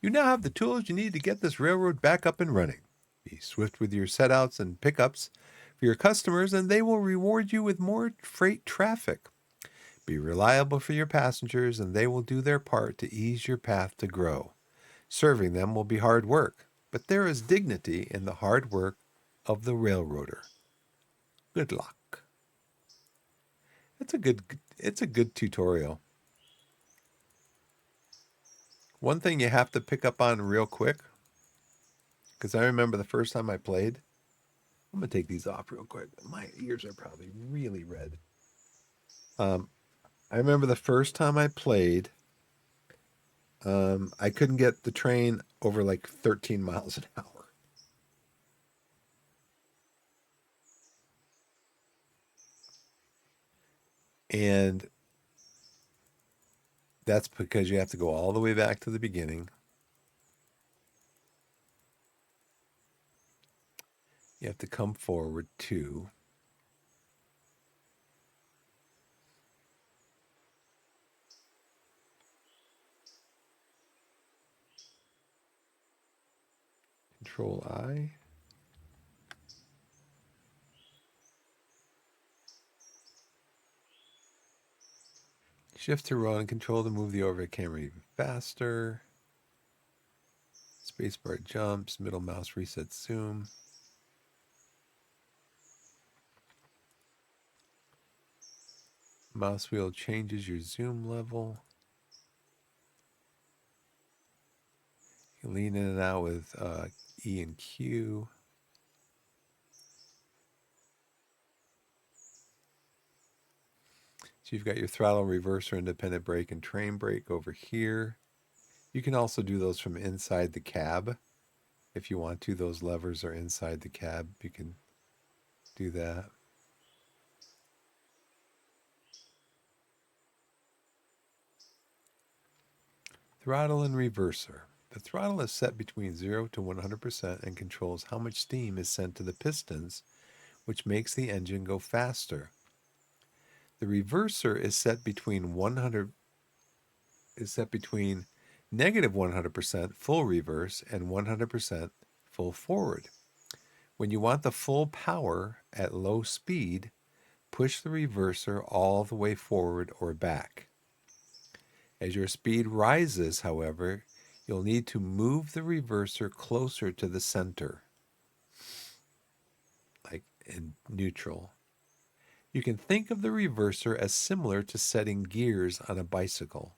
You now have the tools you need to get this railroad back up and running. Be swift with your setouts and pickups for your customers, and they will reward you with more freight traffic. Be reliable for your passengers, and they will do their part to ease your path to grow. Serving them will be hard work, but there is dignity in the hard work of the railroader. Good luck. It's a good tutorial. One thing you have to pick up on real quick, because I remember the first time I played. I'm gonna take these off real quick. My ears are probably really red. I remember the first time I played, I couldn't get the train over like 13 miles an hour. And that's because you have to go all the way back to the beginning. You have to come forward to Control I. Shift to run, control to move the overhead camera even faster. Spacebar jumps, middle mouse resets zoom. Mouse wheel changes your zoom level. You lean in and out with E and Q. So you've got your throttle, reverser, independent brake, and train brake over here. You can also do those from inside the cab if you want to. Those levers are inside the cab. You can do that. Throttle and reverser. The throttle is set between 0 to 100% and controls how much steam is sent to the pistons, which makes the engine go faster. The reverser is set between negative 100% full reverse and 100% full forward. When you want the full power at low speed, push the reverser all the way forward or back. As your speed rises, however, you'll need to move the reverser closer to the center, like in neutral. You can think of the reverser as similar to setting gears on a bicycle.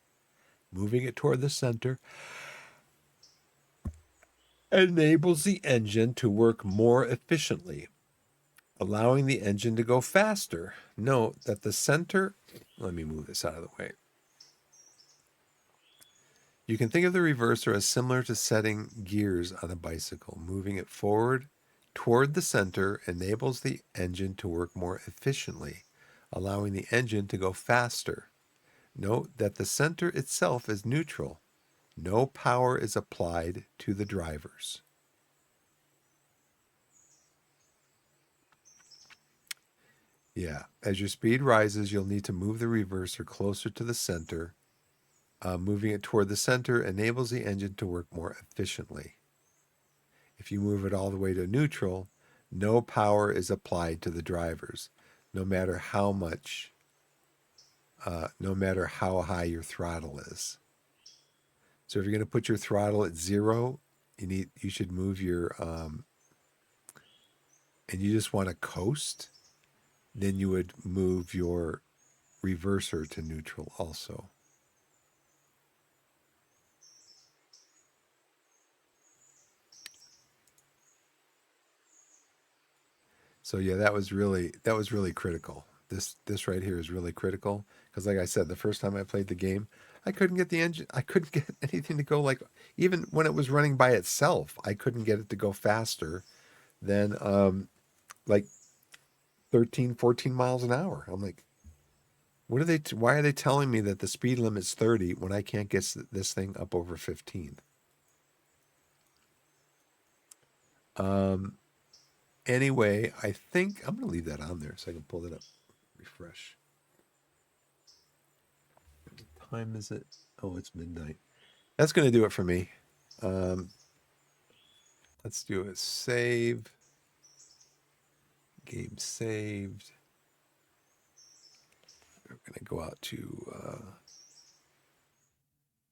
Moving it toward the center enables the engine to work more efficiently, allowing the engine to go faster. Note that the center, let me move this out of the way. You can think of the reverser as similar to setting gears on a bicycle. Moving it forward toward the center enables the engine to work more efficiently, allowing the engine to go faster. Note that the center itself is neutral. No power is applied to the drivers. Yeah, as your speed rises, you'll need to move the reverser closer to the center. Moving it toward the center enables the engine to work more efficiently. If you move it all the way to neutral, no power is applied to the drivers, no matter how much, no matter how high your throttle is. So if you're going to put your throttle at 0, you should move your, and you just want to coast, then you would move your reverser to neutral also. So yeah, that was really critical. This right here is really critical because, like I said, the first time I played the game, I couldn't get the engine. I couldn't get anything to go like even when it was running by itself. I couldn't get it to go faster than like 13, 14 miles an hour. I'm like, what are they? Why are they telling me that the speed limit's 30 when I can't get this thing up over 15? Um. Anyway, I think I'm gonna leave that on there so I can pull it up, refresh. What time is it? Oh, it's midnight. That's going to do it for me. Um, let's do a save. Game saved. We're going to go out to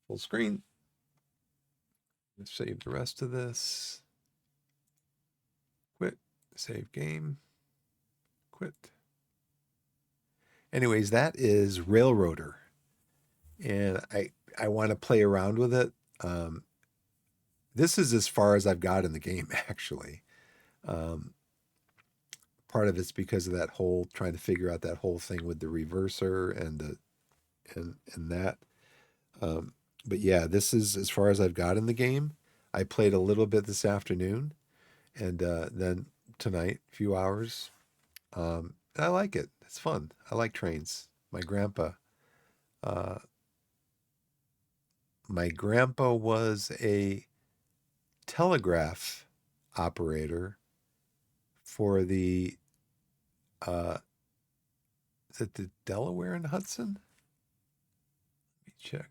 full screen. Save the rest of this. Quit. Save game. Quit. Anyways, that is Railroader. And I want to play around with it. This is as far as I've got in the game, actually. Part of it's because of that whole trying to figure out that whole thing with the reverser and the and that. But yeah, this is as far as I've got in the game. I played a little bit this afternoon, and then tonight, a few hours. And I like it. It's fun. I like trains. Uh, my grandpa was a telegraph operator for the uh, is it the Delaware and Hudson? Let me check.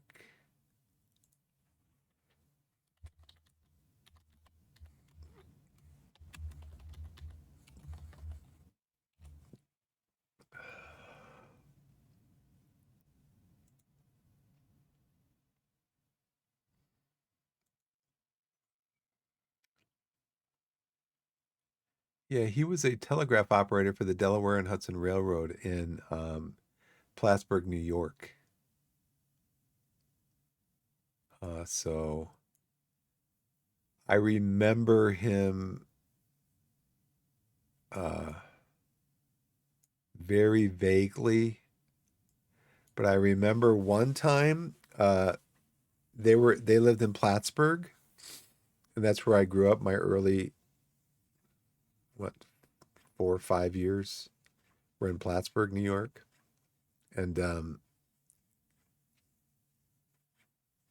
Yeah, he was a telegraph operator for the Delaware and Hudson Railroad in Plattsburgh, New York. So I remember him uh, very vaguely, but I remember one time they lived in Plattsburgh, and that's where I grew up. My early what 4 or 5 years were in Plattsburgh, New York, and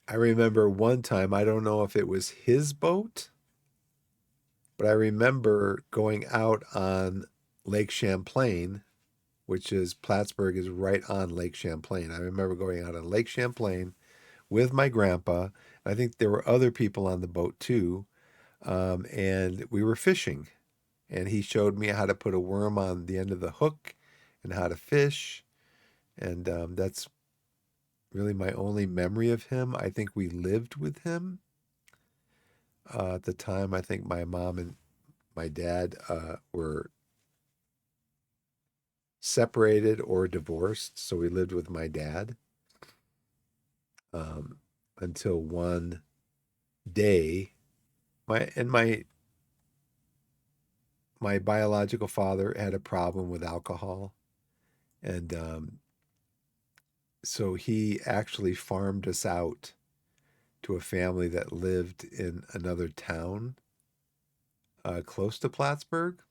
I remember one time. I don't know if it was his boat, but I remember going out on Lake Champlain, which is Plattsburgh is right on Lake Champlain. I remember going out on Lake Champlain with my grandpa. I think there were other people on the boat too. And we were fishing. And he showed me how to put a worm on the end of the hook and how to fish. And that's really my only memory of him. I think we lived with him. At the time, I think my mom and my dad were separated or divorced, so we lived with my dad um, until one day. My biological father had a problem with alcohol, and so he actually farmed us out to a family that lived in another town close to Plattsburgh,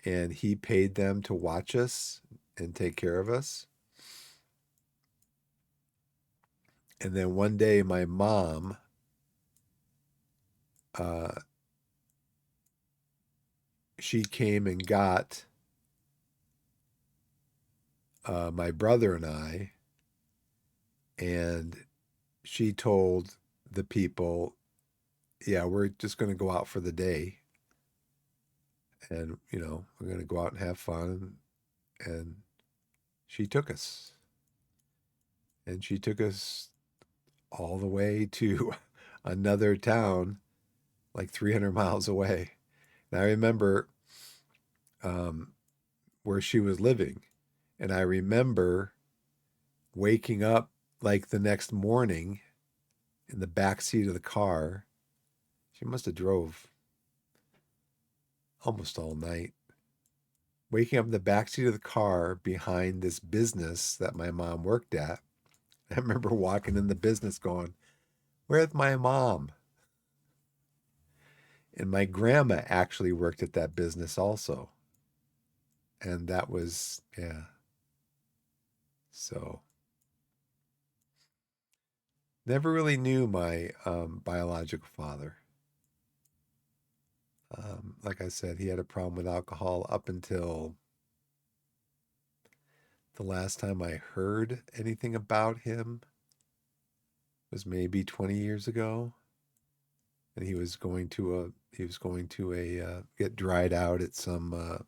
and he paid them to watch us and take care of us. And then one day, my mom, uh, she came and got my brother and I, and she told the people, "Yeah, we're just going to go out for the day, and we're going to go out and have fun." And she took us, and she took us all the way to another town, like 300 miles away. And I remember um, where she was living, and I remember waking up like the next morning in the back seat of the car. She must have drove almost all night. Waking up in the back seat of the car behind this business that my mom worked at. I remember walking in the business going, "Where's my mom?" And my grandma actually worked at that business also. And that was, yeah. So never really knew my biological father. Like I said, he had a problem with alcohol up until the last time I heard anything about him was maybe 20 years ago. And he was going to a get dried out at some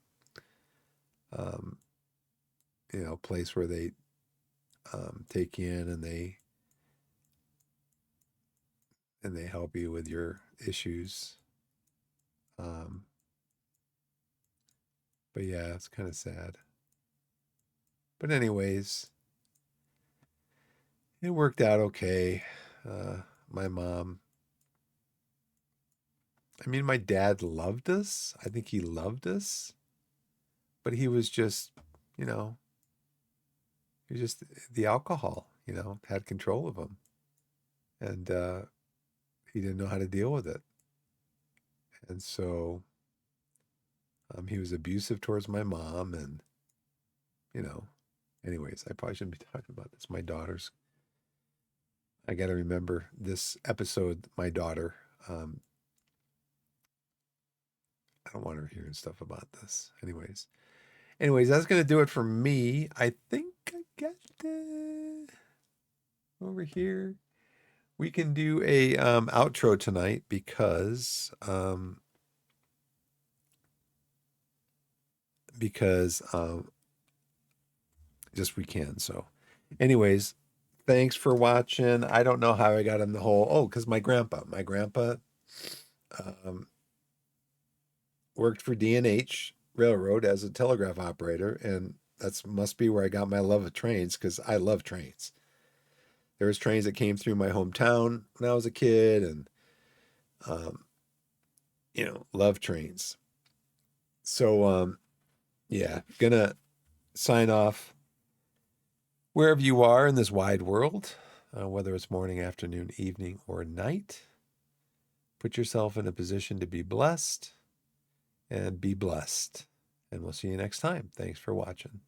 um, place where they take you in and they help you with your issues. Um, but yeah, it's kind of sad. But anyways, it worked out okay. My mom, I mean, my dad loved us. I think he loved us, but he was just, you know, he was just the alcohol, had control of him, and he didn't know how to deal with it, and so he was abusive towards my mom, and you know, anyways, I probably shouldn't be talking about this. My daughter's, I got to remember this episode. My daughter, um, I don't want her hearing stuff about this. Anyways, that's gonna do it for me. I think I got over here. We can do a outro tonight because just we can. So, anyways, thanks for watching. I don't know how I got in the whole. Oh, because my grandpa um, worked for D&H Railroad as a telegraph operator, and that's must be where I got my love of trains because I love trains. There was trains that came through my hometown when I was a kid, and um, love trains. So yeah, gonna sign off wherever you are in this wide world, whether it's morning, afternoon, evening, or night. Put yourself in a position to be blessed and be blessed. And we'll see you next time. Thanks for watching.